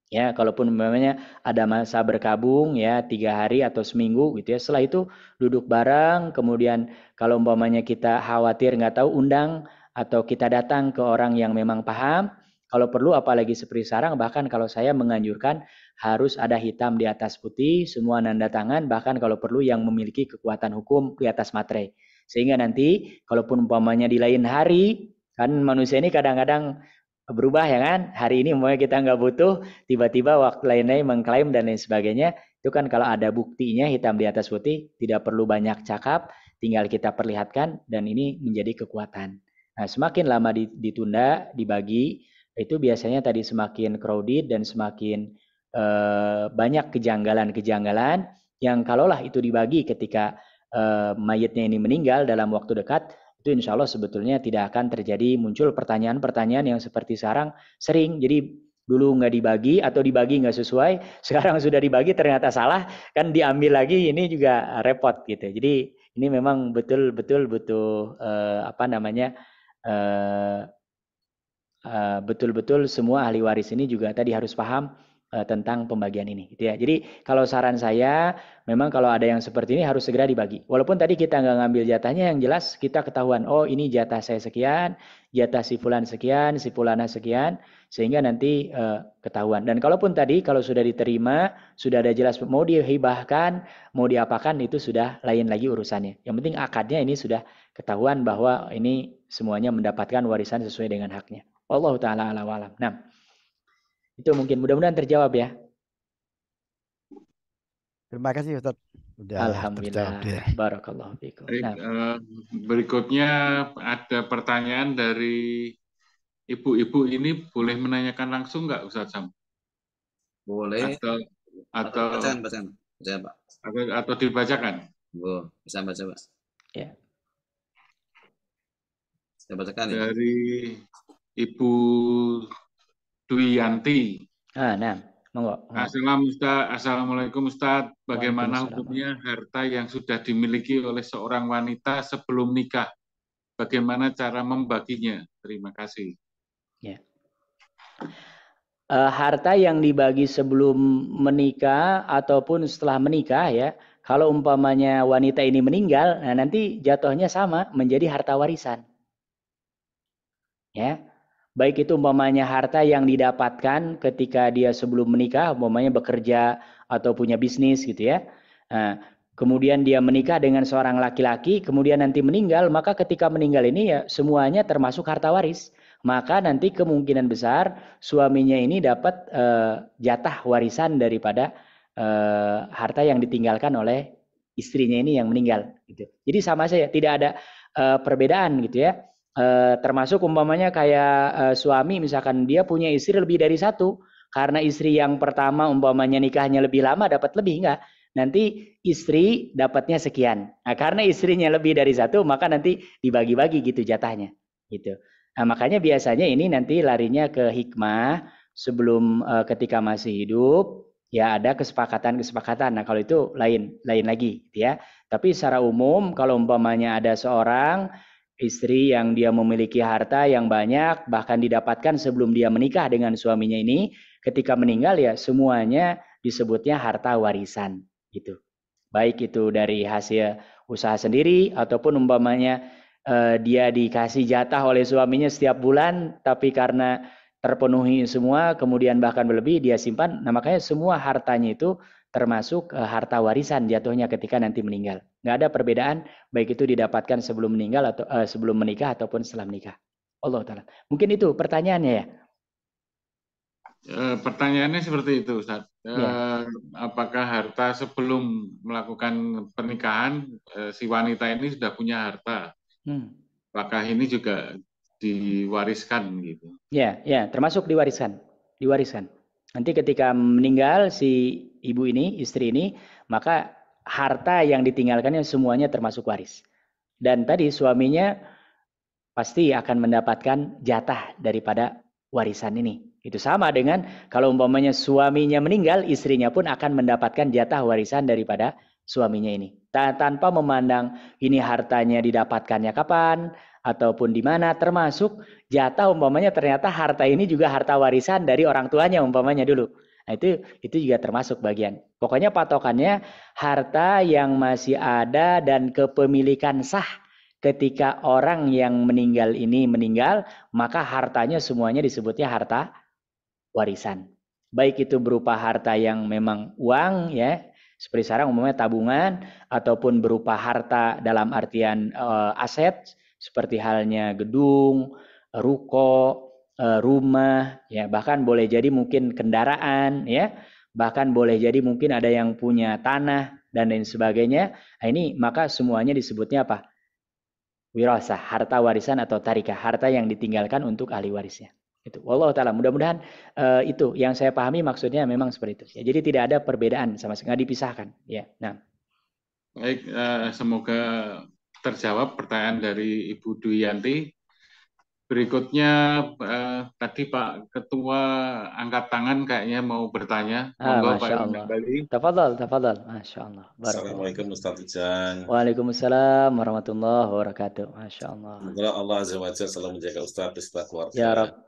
Ya, kalaupun memangnya ada masa berkabung ya 3 hari atau seminggu gitu ya. Setelah itu duduk bareng, kemudian kalau umpamanya kita khawatir nggak tahu, undang atau kita datang ke orang yang memang paham. Kalau perlu apalagi seperti sekarang, bahkan kalau saya menganjurkan harus ada hitam di atas putih, semua nanda tangan, bahkan kalau perlu yang memiliki kekuatan hukum di atas materai. Sehingga nanti kalaupun umpamanya di lain hari, kan manusia ini kadang-kadang berubah ya kan, hari ini umpamanya kita nggak butuh, tiba-tiba waktu lainnya mengklaim dan lain sebagainya, itu kan kalau ada buktinya hitam di atas putih, tidak perlu banyak cakap, tinggal kita perlihatkan, dan ini menjadi kekuatan. Nah semakin lama ditunda, dibagi, itu biasanya tadi semakin crowded dan semakin banyak kejanggalan-kejanggalan, yang kalaulah itu dibagi ketika mayatnya ini meninggal dalam waktu dekat, itu insya Allah sebetulnya tidak akan terjadi muncul pertanyaan-pertanyaan yang seperti sekarang sering. Jadi dulu nggak dibagi atau dibagi nggak sesuai, sekarang sudah dibagi ternyata salah, kan diambil lagi, ini juga repot gitu. Jadi ini memang betul-betul butuh apa namanya, betul-betul semua ahli waris ini juga tadi harus paham tentang pembagian ini gitu ya. Jadi kalau saran saya memang kalau ada yang seperti ini harus segera dibagi. Walaupun tadi kita nggak ngambil jatahnya, yang jelas kita ketahuan, oh ini jatah saya sekian, jatah si fulan sekian, si fulana sekian, sehingga nanti ketahuan. Dan kalaupun tadi kalau sudah diterima, sudah ada jelas mau dihibahkan, mau diapakan, itu sudah lain lagi urusannya. Yang penting akadnya ini sudah ketahuan bahwa ini semuanya mendapatkan warisan sesuai dengan haknya. Allah Ta'ala ala wa'alam. Nah, itu mungkin mudah-mudahan terjawab ya. Terima kasih Ustaz. Alhamdulillah. Barakallahu fiikum. Nah. Berikutnya ada pertanyaan dari ibu-ibu ini, boleh menanyakan langsung nggak Ustaz Sam? Boleh. Atau bacaan Pak. Atau dibacakan? Oh, bisa baca Pak. Ya. Saya bacakan ya. Dari Ibu Duyanti. Nah, monggo. Assalamualaikum Ustaz. Bagaimana hukumnya harta yang sudah dimiliki oleh seorang wanita sebelum nikah? Bagaimana cara membaginya? Terima kasih. Ya. Harta yang dibagi sebelum menikah ataupun setelah menikah ya, kalau umpamanya wanita ini meninggal, nah nanti jatuhnya sama, menjadi harta warisan. Ya. Baik itu umpamanya harta yang didapatkan ketika dia sebelum menikah, umpamanya bekerja atau punya bisnis gitu ya. Nah, kemudian dia menikah dengan seorang laki-laki, kemudian nanti meninggal, maka ketika meninggal ini ya semuanya termasuk harta waris. Maka nanti kemungkinan besar suaminya ini dapat jatah warisan daripada harta yang ditinggalkan oleh istrinya ini yang meninggal. Gitu. Jadi sama saja, tidak ada perbedaan gitu ya. Termasuk umpamanya kayak suami misalkan dia punya istri lebih dari satu, karena istri yang pertama umpamanya nikahnya lebih lama dapat lebih, enggak, nanti istri dapatnya sekian. Nah, karena istrinya lebih dari satu maka nanti dibagi-bagi gitu jatahnya gitu. Nah, makanya biasanya ini nanti larinya ke hikmah sebelum ketika masih hidup ya ada kesepakatan. Nah, kalau itu lain lagi gitu ya. Tapi secara umum kalau umpamanya ada seorang istri yang dia memiliki harta yang banyak, bahkan didapatkan sebelum dia menikah dengan suaminya ini, ketika meninggal ya semuanya disebutnya harta warisan gitu. Baik itu dari hasil usaha sendiri ataupun umpamanya dia dikasih jatah oleh suaminya setiap bulan, tapi karena terpenuhi semua, kemudian bahkan berlebih dia simpan. Nah, makanya semua hartanya itu termasuk harta warisan jatuhnya ketika nanti meninggal. Nggak ada perbedaan baik itu didapatkan sebelum meninggal atau sebelum menikah ataupun setelah menikah. Allah Ta'ala. Mungkin itu pertanyaannya ya. Pertanyaannya seperti itu, Ustaz. Ya. Apakah harta sebelum melakukan pernikahan si wanita ini sudah punya harta? Apakah ini juga diwariskan gitu? Ya, termasuk diwariskan. Nanti ketika meninggal si ibu ini, istri ini, maka harta yang ditinggalkannya semuanya termasuk waris. Dan tadi suaminya pasti akan mendapatkan jatah daripada warisan ini. Itu sama dengan kalau umpamanya suaminya meninggal, istrinya pun akan mendapatkan jatah warisan daripada suaminya ini. Tanpa memandang ini hartanya didapatkannya kapan, ataupun di mana, termasuk jatah umpamanya ternyata harta ini juga harta warisan dari orang tuanya umpamanya dulu. Nah, itu juga termasuk bagian. Pokoknya patokannya harta yang masih ada dan kepemilikan sah ketika orang yang meninggal ini meninggal, maka hartanya semuanya disebutnya harta warisan. Baik itu berupa harta yang memang uang ya, seperti sekarang umumnya tabungan, ataupun berupa harta dalam artian aset seperti halnya gedung, ruko, rumah, ya bahkan boleh jadi mungkin kendaraan, ya bahkan boleh jadi mungkin ada yang punya tanah dan lain sebagainya. Nah, ini maka semuanya disebutnya apa? Wirasah, harta warisan atau tarikah, harta yang ditinggalkan untuk ahli warisnya. Itu. Wallahu taala. Mudah-mudahan itu yang saya pahami maksudnya memang seperti itu. Ya, jadi tidak ada perbedaan sama sekali, nggak dipisahkan. Ya, nah. Baik, semoga terjawab pertanyaan dari Ibu Duyanti. Berikutnya tadi Pak Ketua angkat tangan kayaknya mau bertanya. Monggo Pak kembali. Tafadhal. Masya Allah. Assalamualaikum Ustaz Ujang. Waalaikumsalam warahmatullahi wabarakatuh. Masya Allah. Semoga Allah Azza wa Jalla selalu menjaga Ustaz beserta keluarga.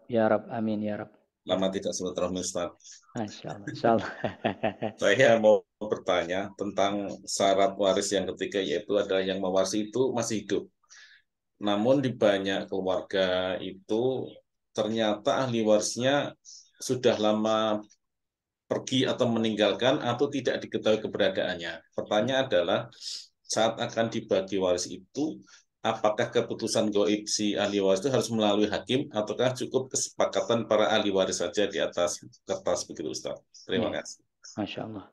Ya Rab, amin ya Rab. Lama tidak silaturahmi Ustaz. Masya Allah. Saya mau bertanya tentang syarat waris yang ketiga, yaitu ada yang mewarisi itu masih hidup. Namun di banyak keluarga itu ternyata ahli warisnya sudah lama pergi atau meninggalkan atau tidak diketahui keberadaannya. Pertanyaan adalah saat akan dibagi waris itu, apakah keputusan gaib si ahli waris itu harus melalui hakim ataukah cukup kesepakatan para ahli waris saja di atas kertas begitu Ustaz? Terima kasih. Masya Allah.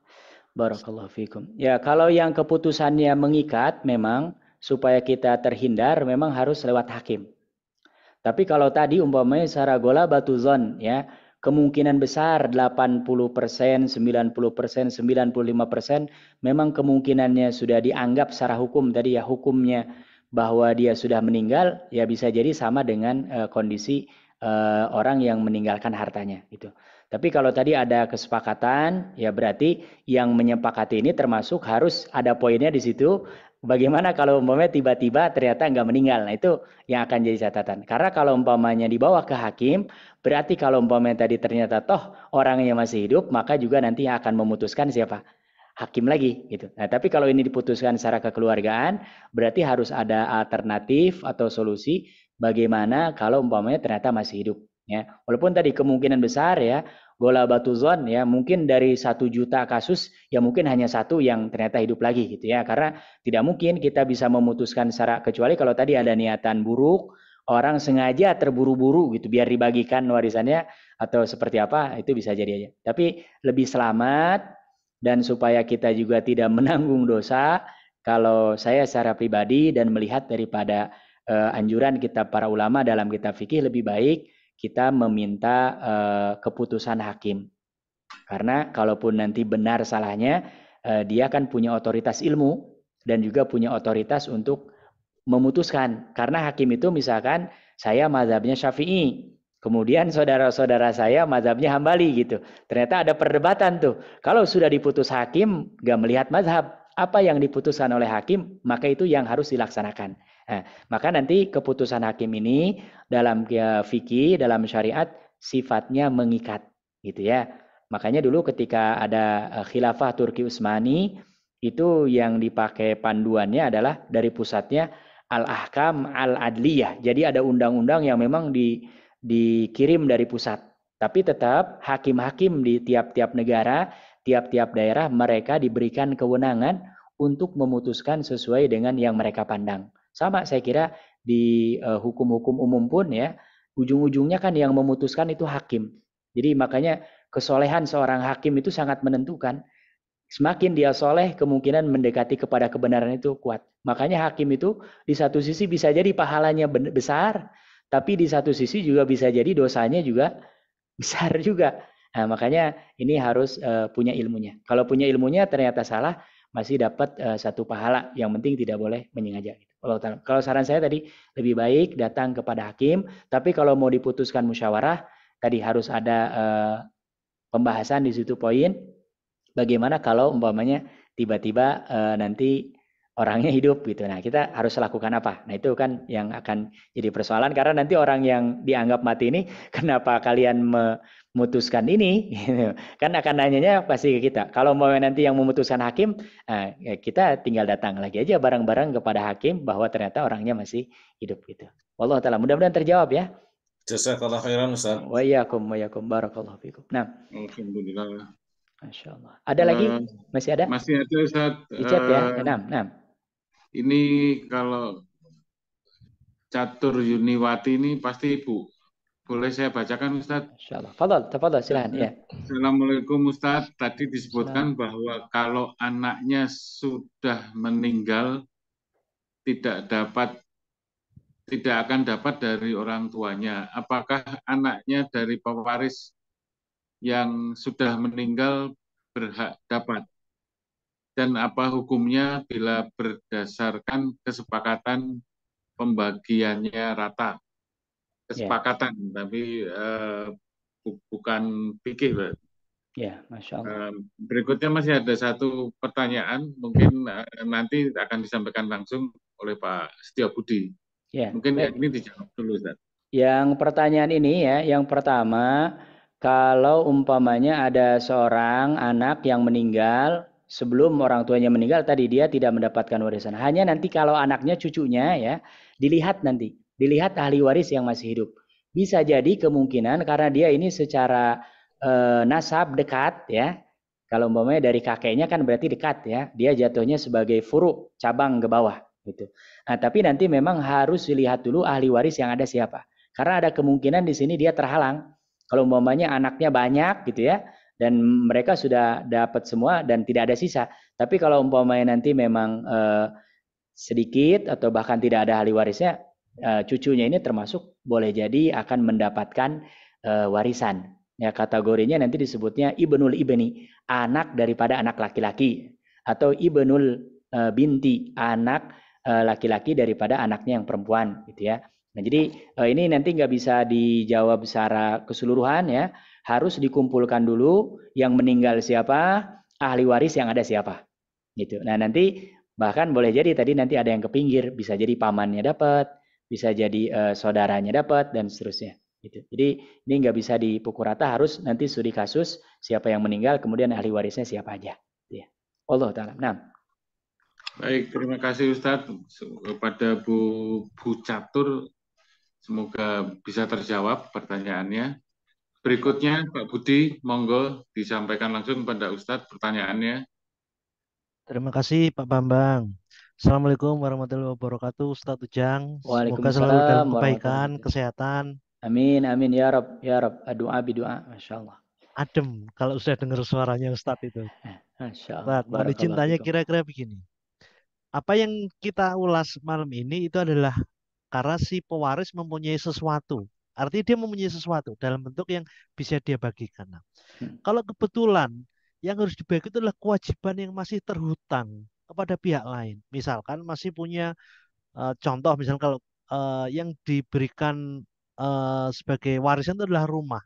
Barakallahu fikum. Ya, kalau yang keputusannya mengikat memang supaya kita terhindar memang harus lewat hakim. Tapi kalau tadi umpamanya secara ghalabatudzon ya, kemungkinan besar 80%, 90%, 95% memang kemungkinannya sudah dianggap secara hukum tadi ya, hukumnya bahwa dia sudah meninggal ya bisa jadi sama dengan kondisi orang yang meninggalkan hartanya gitu. Tapi kalau tadi ada kesepakatan ya berarti yang menyepakati ini termasuk harus ada poinnya di situ. Bagaimana kalau umpamanya tiba-tiba ternyata nggak meninggal? Nah itu yang akan jadi catatan. Karena kalau umpamanya dibawa ke hakim, berarti kalau umpamanya tadi ternyata toh orangnya masih hidup, maka juga nanti akan memutuskan siapa? Hakim lagi gitu. Nah tapi kalau ini diputuskan secara kekeluargaan, berarti harus ada alternatif atau solusi bagaimana kalau umpamanya ternyata masih hidup. Ya, walaupun tadi kemungkinan besar ya, ghalabatudzon ya mungkin dari 1 juta kasus ya mungkin hanya 1 yang ternyata hidup lagi gitu ya, karena tidak mungkin kita bisa memutuskan secara kecuali kalau tadi ada niatan buruk, orang sengaja terburu-buru gitu biar dibagikan warisannya atau seperti apa, itu bisa jadi aja. Tapi lebih selamat dan supaya kita juga tidak menanggung dosa, kalau saya secara pribadi dan melihat daripada anjuran kitab para ulama dalam kitab fikih, lebih baik kita meminta keputusan hakim. Karena kalaupun nanti benar salahnya, dia kan punya otoritas ilmu dan juga punya otoritas untuk memutuskan. Karena hakim itu misalkan saya mazhabnya Syafi'i, kemudian saudara-saudara saya mazhabnya Hambali gitu. Ternyata ada perdebatan tuh. Kalau sudah diputus hakim, gak melihat mazhab, apa yang diputuskan oleh hakim, maka itu yang harus dilaksanakan. Nah, maka nanti keputusan hakim ini dalam fikih, dalam syariat sifatnya mengikat gitu ya. Makanya dulu ketika ada khilafah Turki Utsmani, itu yang dipakai panduannya adalah dari pusatnya al-ahkam al-adliyah. Jadi ada undang-undang yang memang dikirim dari pusat Tapi tetap hakim-hakim di tiap-tiap negara, tiap-tiap daerah mereka diberikan kewenangan untuk memutuskan sesuai dengan yang mereka pandang. Sama saya kira di hukum-hukum umum pun ya, ujung-ujungnya kan yang memutuskan itu hakim. Jadi makanya kesolehan seorang hakim itu sangat menentukan. Semakin dia soleh, kemungkinan mendekati kepada kebenaran itu kuat. Makanya hakim itu di satu sisi bisa jadi pahalanya besar, tapi di satu sisi juga bisa jadi dosanya juga besar juga. Nah, makanya ini harus punya ilmunya. Kalau punya ilmunya ternyata salah, masih dapat satu pahala. Yang penting tidak boleh menyengaja. Kalau saran saya tadi, lebih baik datang kepada hakim, tapi kalau mau diputuskan musyawarah, tadi harus ada pembahasan di situ poin. Bagaimana kalau umpamanya tiba-tiba nanti orangnya hidup gitu. Nah, kita harus lakukan apa? Nah, itu kan yang akan jadi persoalan karena nanti orang yang dianggap mati ini kenapa kalian memutuskan ini? Kan akan nanyanya pasti ke kita. Kalau mau nanti yang memutuskan hakim, kita tinggal datang lagi aja bareng-bareng kepada hakim bahwa ternyata orangnya masih hidup gitu. Wallahu taala, mudah-mudahan terjawab ya. Jazakallah khairan Ustaz. Wa iyyakum barakallahu fikum. Nah, Alhamdulillah. Masya Allah. Ada lagi? Masih ada? Masih ada Ustaz. Di chat ya. 6. Ini kalau Catur Yuniwati ini pasti Ibu. Boleh saya bacakan Ustaz? Masya Allah. Tafadhal silakan ya. Assalamualaikum Ustaz. Tadi disebutkan bahwa kalau anaknya sudah meninggal tidak akan dapat dari orang tuanya. Apakah anaknya dari pewaris yang sudah meninggal berhak dapat? Dan apa hukumnya bila berdasarkan kesepakatan pembagiannya rata? Kesepakatan, tapi bukan fikih. Ya, Masya Allah. Berikutnya masih ada satu pertanyaan, mungkin nanti akan disampaikan langsung oleh Pak Setiabudi. Ya, mungkin ini dijawab dulu, Ustaz. Yang pertanyaan ini ya, yang pertama, kalau umpamanya ada seorang anak yang meninggal sebelum orang tuanya meninggal, tadi dia tidak mendapatkan warisan. Hanya nanti kalau anaknya, cucunya ya, dilihat ahli waris yang masih hidup. Bisa jadi kemungkinan karena dia ini secara nasab dekat ya. Kalau umpamanya dari kakeknya kan berarti dekat ya. Dia jatuhnya sebagai furu, cabang ke bawah gitu. Nah, tapi nanti memang harus dilihat dulu ahli waris yang ada siapa. Karena ada kemungkinan di sini dia terhalang. Kalau umpamanya anaknya banyak gitu ya, dan mereka sudah dapat semua dan tidak ada sisa. Tapi kalau umpamanya nanti memang sedikit atau bahkan tidak ada ahli warisnya, cucunya ini termasuk boleh jadi akan mendapatkan warisan. Ya, kategorinya nanti disebutnya ibnul ibni, anak daripada anak laki-laki, atau ibnul binti, anak laki-laki daripada anaknya yang perempuan gitu ya. Nah, jadi ini nanti nggak bisa dijawab secara keseluruhan ya. Harus dikumpulkan dulu yang meninggal siapa, ahli waris yang ada siapa. Gitu. Nah, nanti bahkan boleh jadi tadi nanti ada yang ke pinggir, bisa jadi pamannya dapat, bisa jadi saudaranya dapat dan seterusnya. Gitu. Jadi ini nggak bisa dipukul rata, harus nanti studi kasus siapa yang meninggal, kemudian ahli warisnya siapa aja. Ya. Allah Ta'ala. Nah. Baik, terima kasih Ustadz kepada Bu Catur. Semoga bisa terjawab pertanyaannya. Berikutnya Pak Budi, monggo disampaikan langsung kepada Ustadz pertanyaannya. Terima kasih Pak Bambang. Assalamualaikum warahmatullahi wabarakatuh Ustadz Ujang. Semoga selalu dalam kebaikan, kesehatan. Amin, amin ya Rob, ya Rob. Doa bidoa, Masya Allah. Adem kalau sudah dengar suaranya Ustadz itu. Masya Allah. Ustadz, mohon izin tanya kira-kira begini. Apa yang kita ulas malam ini itu adalah karena si pewaris mempunyai sesuatu. Artinya dia mempunyai sesuatu dalam bentuk yang bisa dia bagikan. Nah, kalau kebetulan yang harus dibagi itu adalah kewajiban yang masih terhutang kepada pihak lain. Misalkan masih punya contoh, misalkan kalau yang diberikan sebagai warisan itu adalah rumah.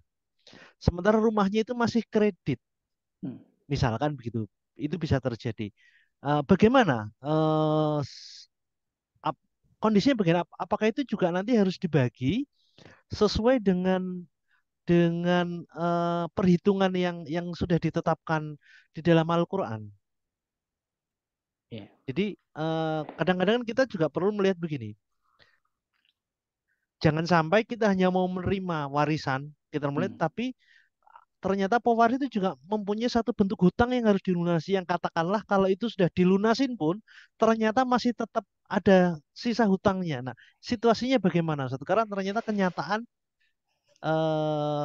Sementara rumahnya itu masih kredit. Misalkan begitu. Itu bisa terjadi. Bagaimana? Kondisinya bagaimana? Apakah itu juga nanti harus dibagi sesuai dengan perhitungan yang sudah ditetapkan di dalam Al-Quran? Jadi kadang-kadang kita juga perlu melihat begini. jangan sampai kita hanya mau menerima warisan kita mulai, tapi ternyata pewaris itu juga mempunyai satu bentuk hutang yang harus dilunasi, yang katakanlah kalau itu sudah dilunasin pun ternyata masih tetap ada sisa hutangnya. Nah, situasinya bagaimana Ustaz? Karena ternyata kenyataan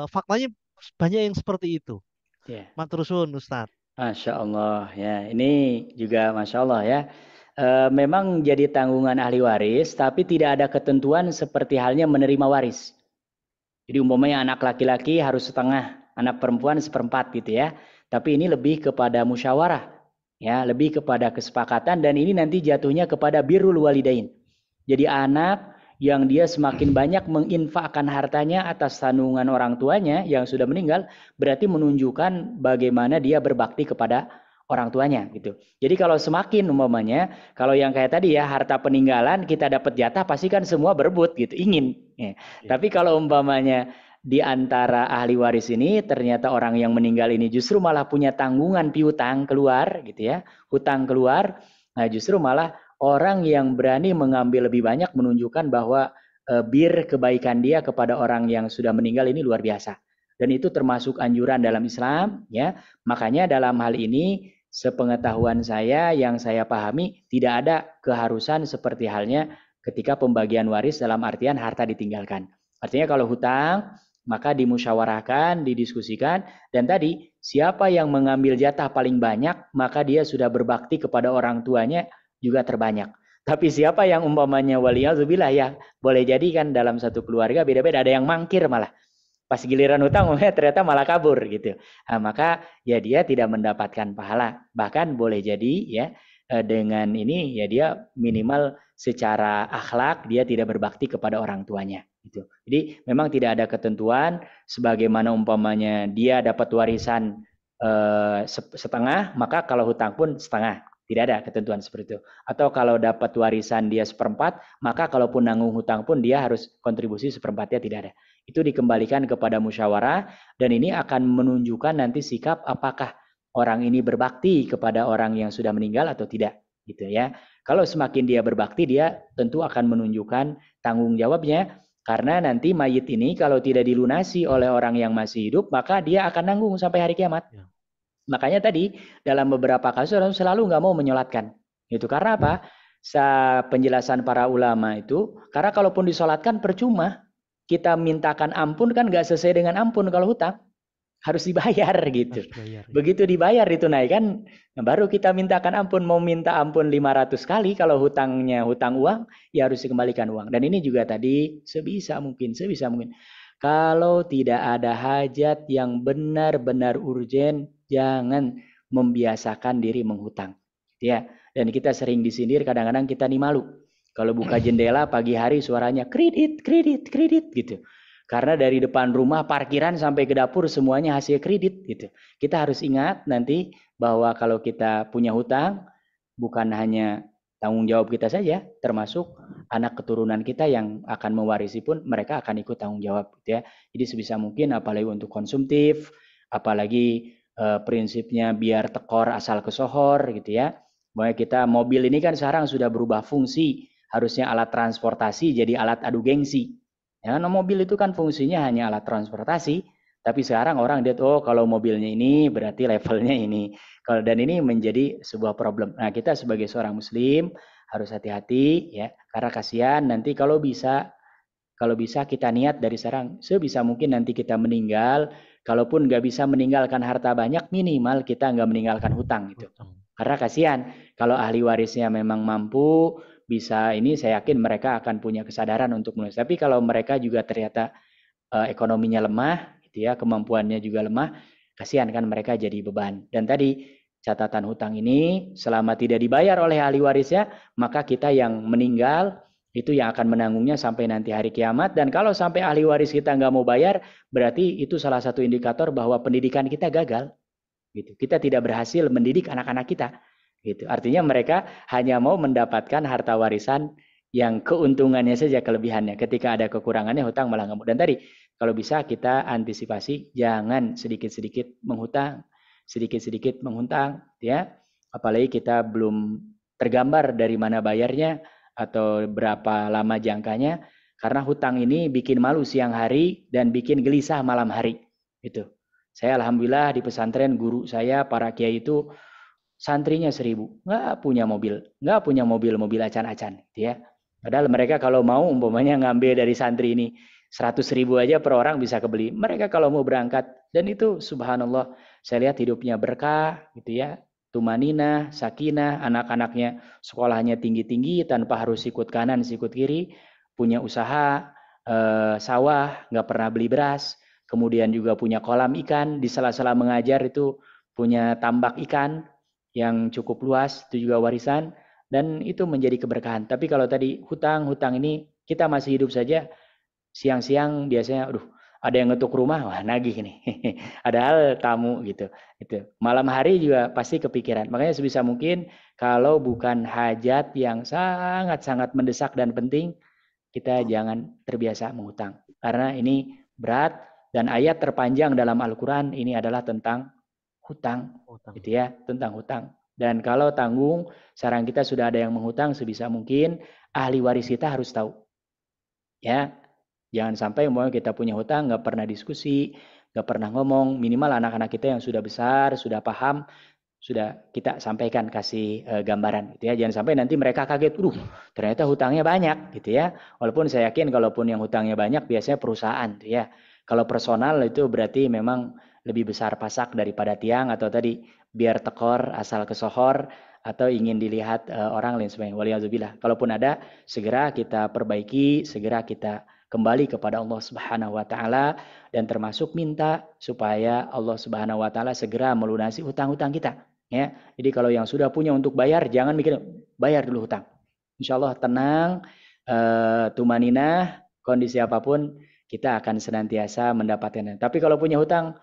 faktanya banyak yang seperti itu. Ya. Matur suwun Ustaz. Masya Allah ya, ini juga Masya Allah ya. Memang jadi tanggungan ahli waris, tapi tidak ada ketentuan seperti halnya menerima waris. Jadi umpamanya anak laki-laki harus setengah, anak perempuan seperempat gitu ya. Tapi ini lebih kepada musyawarah, ya, lebih kepada kesepakatan, dan ini nanti jatuhnya kepada birrul walidain. Jadi anak yang dia semakin banyak menginfakkan hartanya atas tanggungan orang tuanya yang sudah meninggal, berarti menunjukkan bagaimana dia berbakti kepada orang tuanya gitu. Jadi kalau semakin umpamanya, kalau yang kayak tadi ya, harta peninggalan kita dapat jatah, pasti kan semua berebut gitu, ingin. Ya. Tapi kalau umpamanya di antara ahli waris ini ternyata orang yang meninggal ini justru malah punya tanggungan piutang keluar gitu ya, hutang keluar, nah justru malah orang yang berani mengambil lebih banyak menunjukkan bahwa bir kebaikan dia kepada orang yang sudah meninggal ini luar biasa. Dan itu termasuk anjuran dalam Islam ya. Makanya dalam hal ini sepengetahuan saya yang saya pahami tidak ada keharusan seperti halnya ketika pembagian waris dalam artian harta ditinggalkan. Artinya kalau hutang maka dimusyawarahkan, didiskusikan, dan tadi siapa yang mengambil jatah paling banyak maka dia sudah berbakti kepada orang tuanya juga terbanyak. Tapi siapa yang umpamanya waliyadzubillah ya, boleh jadi kan dalam satu keluarga beda-beda, ada yang mangkir malah. Pas giliran hutang ternyata malah kabur gitu. Nah, maka ya dia tidak mendapatkan pahala. Bahkan boleh jadi ya dengan ini ya dia minimal secara akhlak dia tidak berbakti kepada orang tuanya gitu. Jadi memang tidak ada ketentuan sebagaimana umpamanya dia dapat warisan setengah, maka kalau hutang pun setengah. Tidak ada ketentuan seperti itu. Atau kalau dapat warisan dia seperempat, maka kalaupun nanggung hutang pun dia harus kontribusi seperempatnya, tidak ada. Itu dikembalikan kepada musyawarah, dan ini akan menunjukkan nanti sikap apakah orang ini berbakti kepada orang yang sudah meninggal atau tidak, gitu ya. Kalau semakin dia berbakti, dia tentu akan menunjukkan tanggung jawabnya, karena nanti mayit ini kalau tidak dilunasi oleh orang yang masih hidup, maka dia akan nanggung sampai hari kiamat. Ya. Makanya tadi dalam beberapa kasus orang selalu nggak mau menyolatkan. Itu karena apa? Penjelasan para ulama itu, karena kalaupun disolatkan percuma. Kita mintakan ampun kan nggak sesuai dengan ampun kalau hutang. Harus dibayar gitu. Begitu dibayar ditunaikan, baru kita mintakan ampun. Mau minta ampun 500 kali, kalau hutangnya hutang uang, ya harus dikembalikan uang. Dan ini juga tadi sebisa mungkin. Kalau tidak ada hajat yang benar-benar urgen, jangan membiasakan diri menghutang. Ya, dan kita sering disindir, kadang-kadang kita nih malu. Kalau buka jendela pagi hari suaranya kredit gitu. Karena dari depan rumah, parkiran sampai ke dapur semuanya hasil kredit gitu. Kita harus ingat nanti bahwa kalau kita punya hutang, bukan hanya tanggung jawab kita saja, termasuk anak keturunan kita yang akan mewarisi pun mereka akan ikut tanggung jawab gitu ya. Jadi sebisa mungkin apalagi untuk konsumtif, apalagi prinsipnya biar tekor asal kesohor gitu ya. Bahwa kita mobil ini kan sekarang sudah berubah fungsi, harusnya alat transportasi jadi alat adu gengsi. Ya, nah mobil itu kan fungsinya hanya alat transportasi, tapi sekarang orang lihat kalau mobilnya ini berarti levelnya ini. Dan ini menjadi sebuah problem. Nah, kita sebagai seorang muslim harus hati-hati ya, karena kasihan nanti kalau bisa kita niat dari sekarang, sebisa mungkin nanti kita meninggal, kalaupun nggak bisa meninggalkan harta banyak, minimal kita nggak meninggalkan hutang gitu. Karena kasihan kalau ahli warisnya memang mampu, bisa ini saya yakin mereka akan punya kesadaran untuk menulis. Tapi kalau mereka juga ternyata ekonominya lemah, gitu ya, kemampuannya juga lemah, kasihan kan mereka jadi beban. Dan tadi catatan hutang ini selama tidak dibayar oleh ahli warisnya, maka kita yang meninggal itu yang akan menanggungnya sampai nanti hari kiamat. Dan kalau sampai ahli waris kita nggak mau bayar, berarti itu salah satu indikator bahwa pendidikan kita gagal. Gitu. Kita tidak berhasil mendidik anak-anak kita. Gitu. Artinya mereka hanya mau mendapatkan harta warisan yang keuntungannya saja, kelebihannya. Ketika ada kekurangannya, hutang malah nggak mau. Dan tadi kalau bisa kita antisipasi, jangan sedikit-sedikit menghutang, ya. Apalagi kita belum tergambar dari mana bayarnya atau berapa lama jangkanya. Karena hutang ini bikin malu siang hari dan bikin gelisah malam hari. Itu. Saya alhamdulillah di pesantren guru saya para kiai itu santrinya 1000, nggak punya mobil acan-acan, gitu ya. Padahal mereka kalau mau umpamanya ngambil dari santri ini 100.000 aja per orang bisa kebeli. Mereka kalau mau berangkat, dan itu subhanallah, saya lihat hidupnya berkah, gitu ya. Tumanina, sakinah, anak-anaknya sekolahnya tinggi-tinggi tanpa harus ikut kanan, ikut kiri, punya usaha, sawah, nggak pernah beli beras, kemudian juga punya kolam ikan, di sela-sela mengajar itu punya tambak ikan yang cukup luas, itu juga warisan, dan itu menjadi keberkahan. Tapi kalau tadi hutang ini kita masih hidup saja, siang-siang biasanya, aduh, ada yang ngetuk rumah, wah nagih nih. Ada hal tamu gitu. Itu. Malam hari juga pasti kepikiran. Makanya sebisa mungkin kalau bukan hajat yang sangat-sangat mendesak dan penting, kita jangan terbiasa menghutang. Karena ini berat, dan ayat terpanjang dalam Al-Quran ini adalah tentang hutang. Gitu ya, tentang hutang. Dan kalau tanggung, saran kita sudah ada yang menghutang, sebisa mungkin ahli waris kita harus tahu. Ya, jangan sampai umpamanya kita punya hutang, nggak pernah diskusi, nggak pernah ngomong. Minimal anak-anak kita yang sudah besar, sudah paham, sudah kita sampaikan, kasih gambaran. Gitu ya. Jangan sampai nanti mereka kaget, ternyata hutangnya banyak. Gitu ya. Walaupun saya yakin kalaupun yang hutangnya banyak, biasanya perusahaan. Gitu ya. Kalau personal itu berarti memang lebih besar pasak daripada tiang, atau tadi biar tekor asal kesohor, atau ingin dilihat orang lain sebagainya. Waliyadzubillah. Kalaupun ada, segera kita perbaiki, segera kita kembali kepada Allah Subhanahu wa taala, dan termasuk minta supaya Allah Subhanahu wa taala segera melunasi hutang-hutang kita, ya. Jadi kalau yang sudah punya untuk bayar, jangan mikir bayar dulu hutang. Insyaallah tenang, tumaninah, kondisi apapun kita akan senantiasa mendapatkannya. Tapi kalau punya hutang,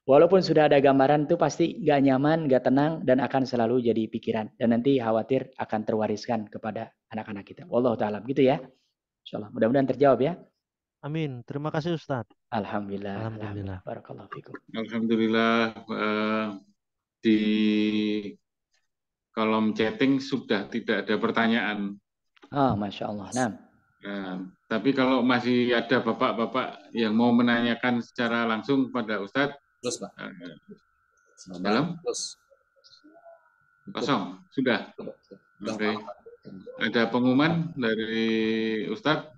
walaupun sudah ada gambaran, itu pasti gak nyaman, gak tenang, dan akan selalu jadi pikiran. Dan nanti khawatir akan terwariskan kepada anak-anak kita. Wallahu ta'ala, gitu ya. Insyaallah, mudah-mudahan terjawab ya. Amin. Terima kasih Ustadz. Alhamdulillah. Alhamdulillah. Barakallahu fikum. Alhamdulillah, di kolom chatting sudah tidak ada pertanyaan. Oh, Masya Allah. Nah. Tapi kalau masih ada bapak-bapak yang mau menanyakan secara langsung pada Ustadz, terus Pak. Dalam? Terus. Kosong, sudah. Oke. Ada pengumuman dari Ustadz?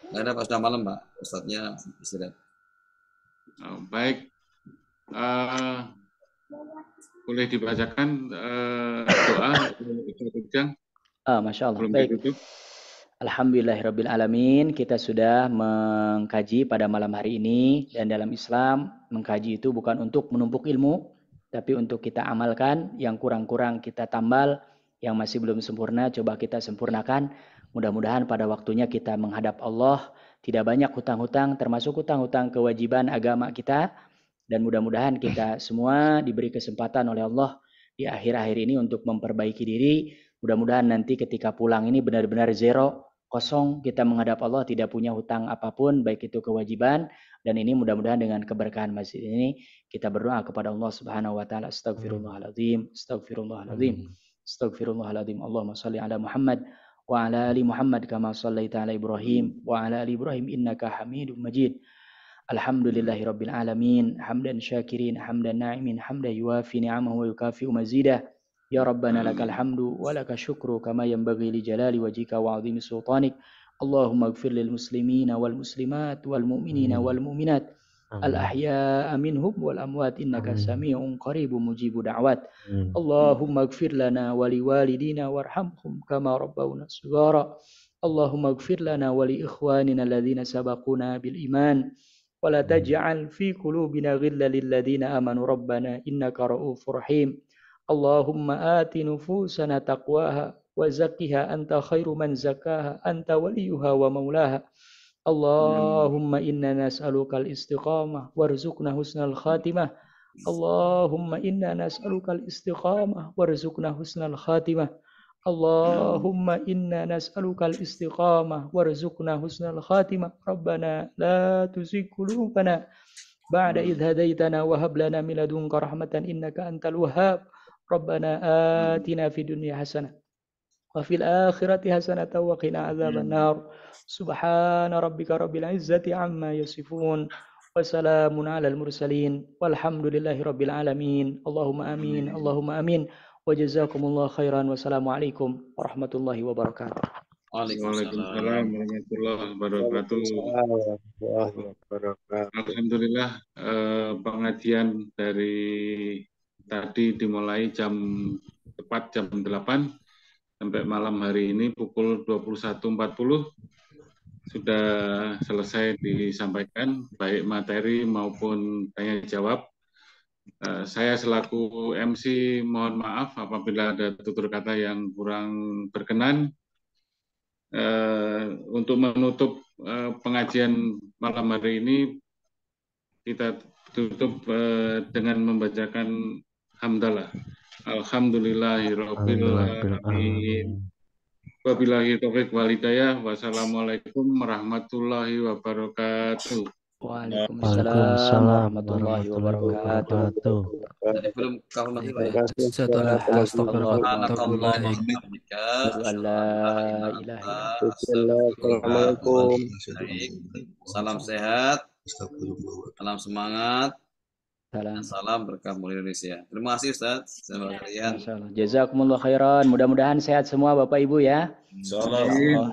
Nggak ada, Pak, sudah malam Pak. Ustadznya istirahat. Baik. Boleh dibacakan doa Masya Allah. Baik. Alhamdulillahirabbil alamin. Kita sudah mengkaji pada malam hari ini, dan dalam Islam mengkaji itu bukan untuk menumpuk ilmu, tapi untuk kita amalkan. Yang kurang-kurang kita tambal, yang masih belum sempurna coba kita sempurnakan. Mudah-mudahan pada waktunya kita menghadap Allah tidak banyak hutang-hutang, termasuk hutang-hutang kewajiban agama kita, dan mudah-mudahan kita semua diberi kesempatan oleh Allah di akhir-akhir ini untuk memperbaiki diri. Mudah-mudahan nanti ketika pulang ini benar-benar zero, kosong, kita menghadap Allah tidak punya hutang apapun, baik itu kewajiban, dan ini mudah-mudahan dengan keberkahan masjid ini kita berdoa kepada Allah Subhanahu wa taala. Astagfirullahaladzim, astagfirullahaladzim, astagfirullahaladzim. Allahumma shalli ala Muhammad wa ala ali Muhammad kama shallaita ala Ibrahim wa ala ali Ibrahim innaka Hamidum Majid. Alhamdulillahirabbil alamin, hamdan syakirin, hamdan na'imin, hamdan yuafi ni'amahu wa yukafi'u mazidah. Ya Rabbana lakal hamdu wa laka syukru kama yanbaghi li jalali wajhika wa 'azimi sultanik. Allahumma ighfir lil muslimina wal muslimat wal mu'minina wal mu'minat al ahya'a minhum wal amwat innaka sami'un qaribun mujibu da'wat. Allahumma ighfir lana wa li walidina warhamhum kama rabbawna shighara. Allahumma ighfir lana wa li ikhwanina alladhina sabaquna bil iman wa la taj'al fi qulubina ghillan lil ladzina amanu rabbana innaka ra'ufur rahim. Allahumma ati nufusana taqwaha wa zakkiha anta khairu man zakkaha anta waliyuha wa maulaha. Allahumma inna nas'aluka al-istiqamah warzuqna husnal khatimah. Allahumma inna nas'aluka al-istiqamah warzuqna husnal khatimah. Allahumma inna nas'aluka al-istiqamah warzuqna husnal khatimah. Rabbana la tuzigh qulubana ba'da idh hadaitana wa hab lana min ladunka rahmatan innaka antal wahhab. Rabbana atina fid dunya hasanah وفي الآخرة حسنة وقنا عذاب النار سبحان ربك رب العزة عما يصفون وسلام على المرسلين والحمد لله رب العالمين اللهم آمين اللهم آمين وجزاكم الله خيرا والسلام عليكم ورحمة الله وبركاته. Waalaikumsalam warahmatullahi wabarakatuh. Alhamdulillah, pengajian dari tadi dimulai tepat jam 8 sampai malam hari ini pukul 21.40 sudah selesai disampaikan baik materi maupun tanya jawab. Saya selaku MC mohon maaf apabila ada tutur kata yang kurang berkenan. Untuk menutup pengajian malam hari ini kita tutup dengan membacakan hamdalah. Alhamdulillahirabbil alamin. Wabillahi taufiq wal hidayah. Wassalamualaikum warahmatullahi wabarakatuh. Waalaikumsalam warahmatullahi wabarakatuh. Belum kamu masih Pak ya? Setelah Assalamualaikum. Salam sehat, salam semangat, salam berkah mulia Indonesia. Terima kasih Ustaz. Jazakumullah khairan. Mudah-mudahan sehat semua Bapak Ibu ya.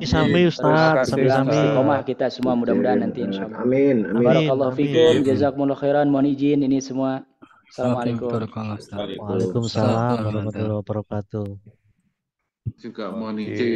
Sami Ustaz, sami istiqomah kita semua mudah-mudahan nanti insyaallah. Amin. Barakallahu fikum. Jazakumullah khairan. Mohon izin ini semua. Assalamualaikum. Waalaikumsalam warahmatullahi wabarakatuh. Juga mohon izin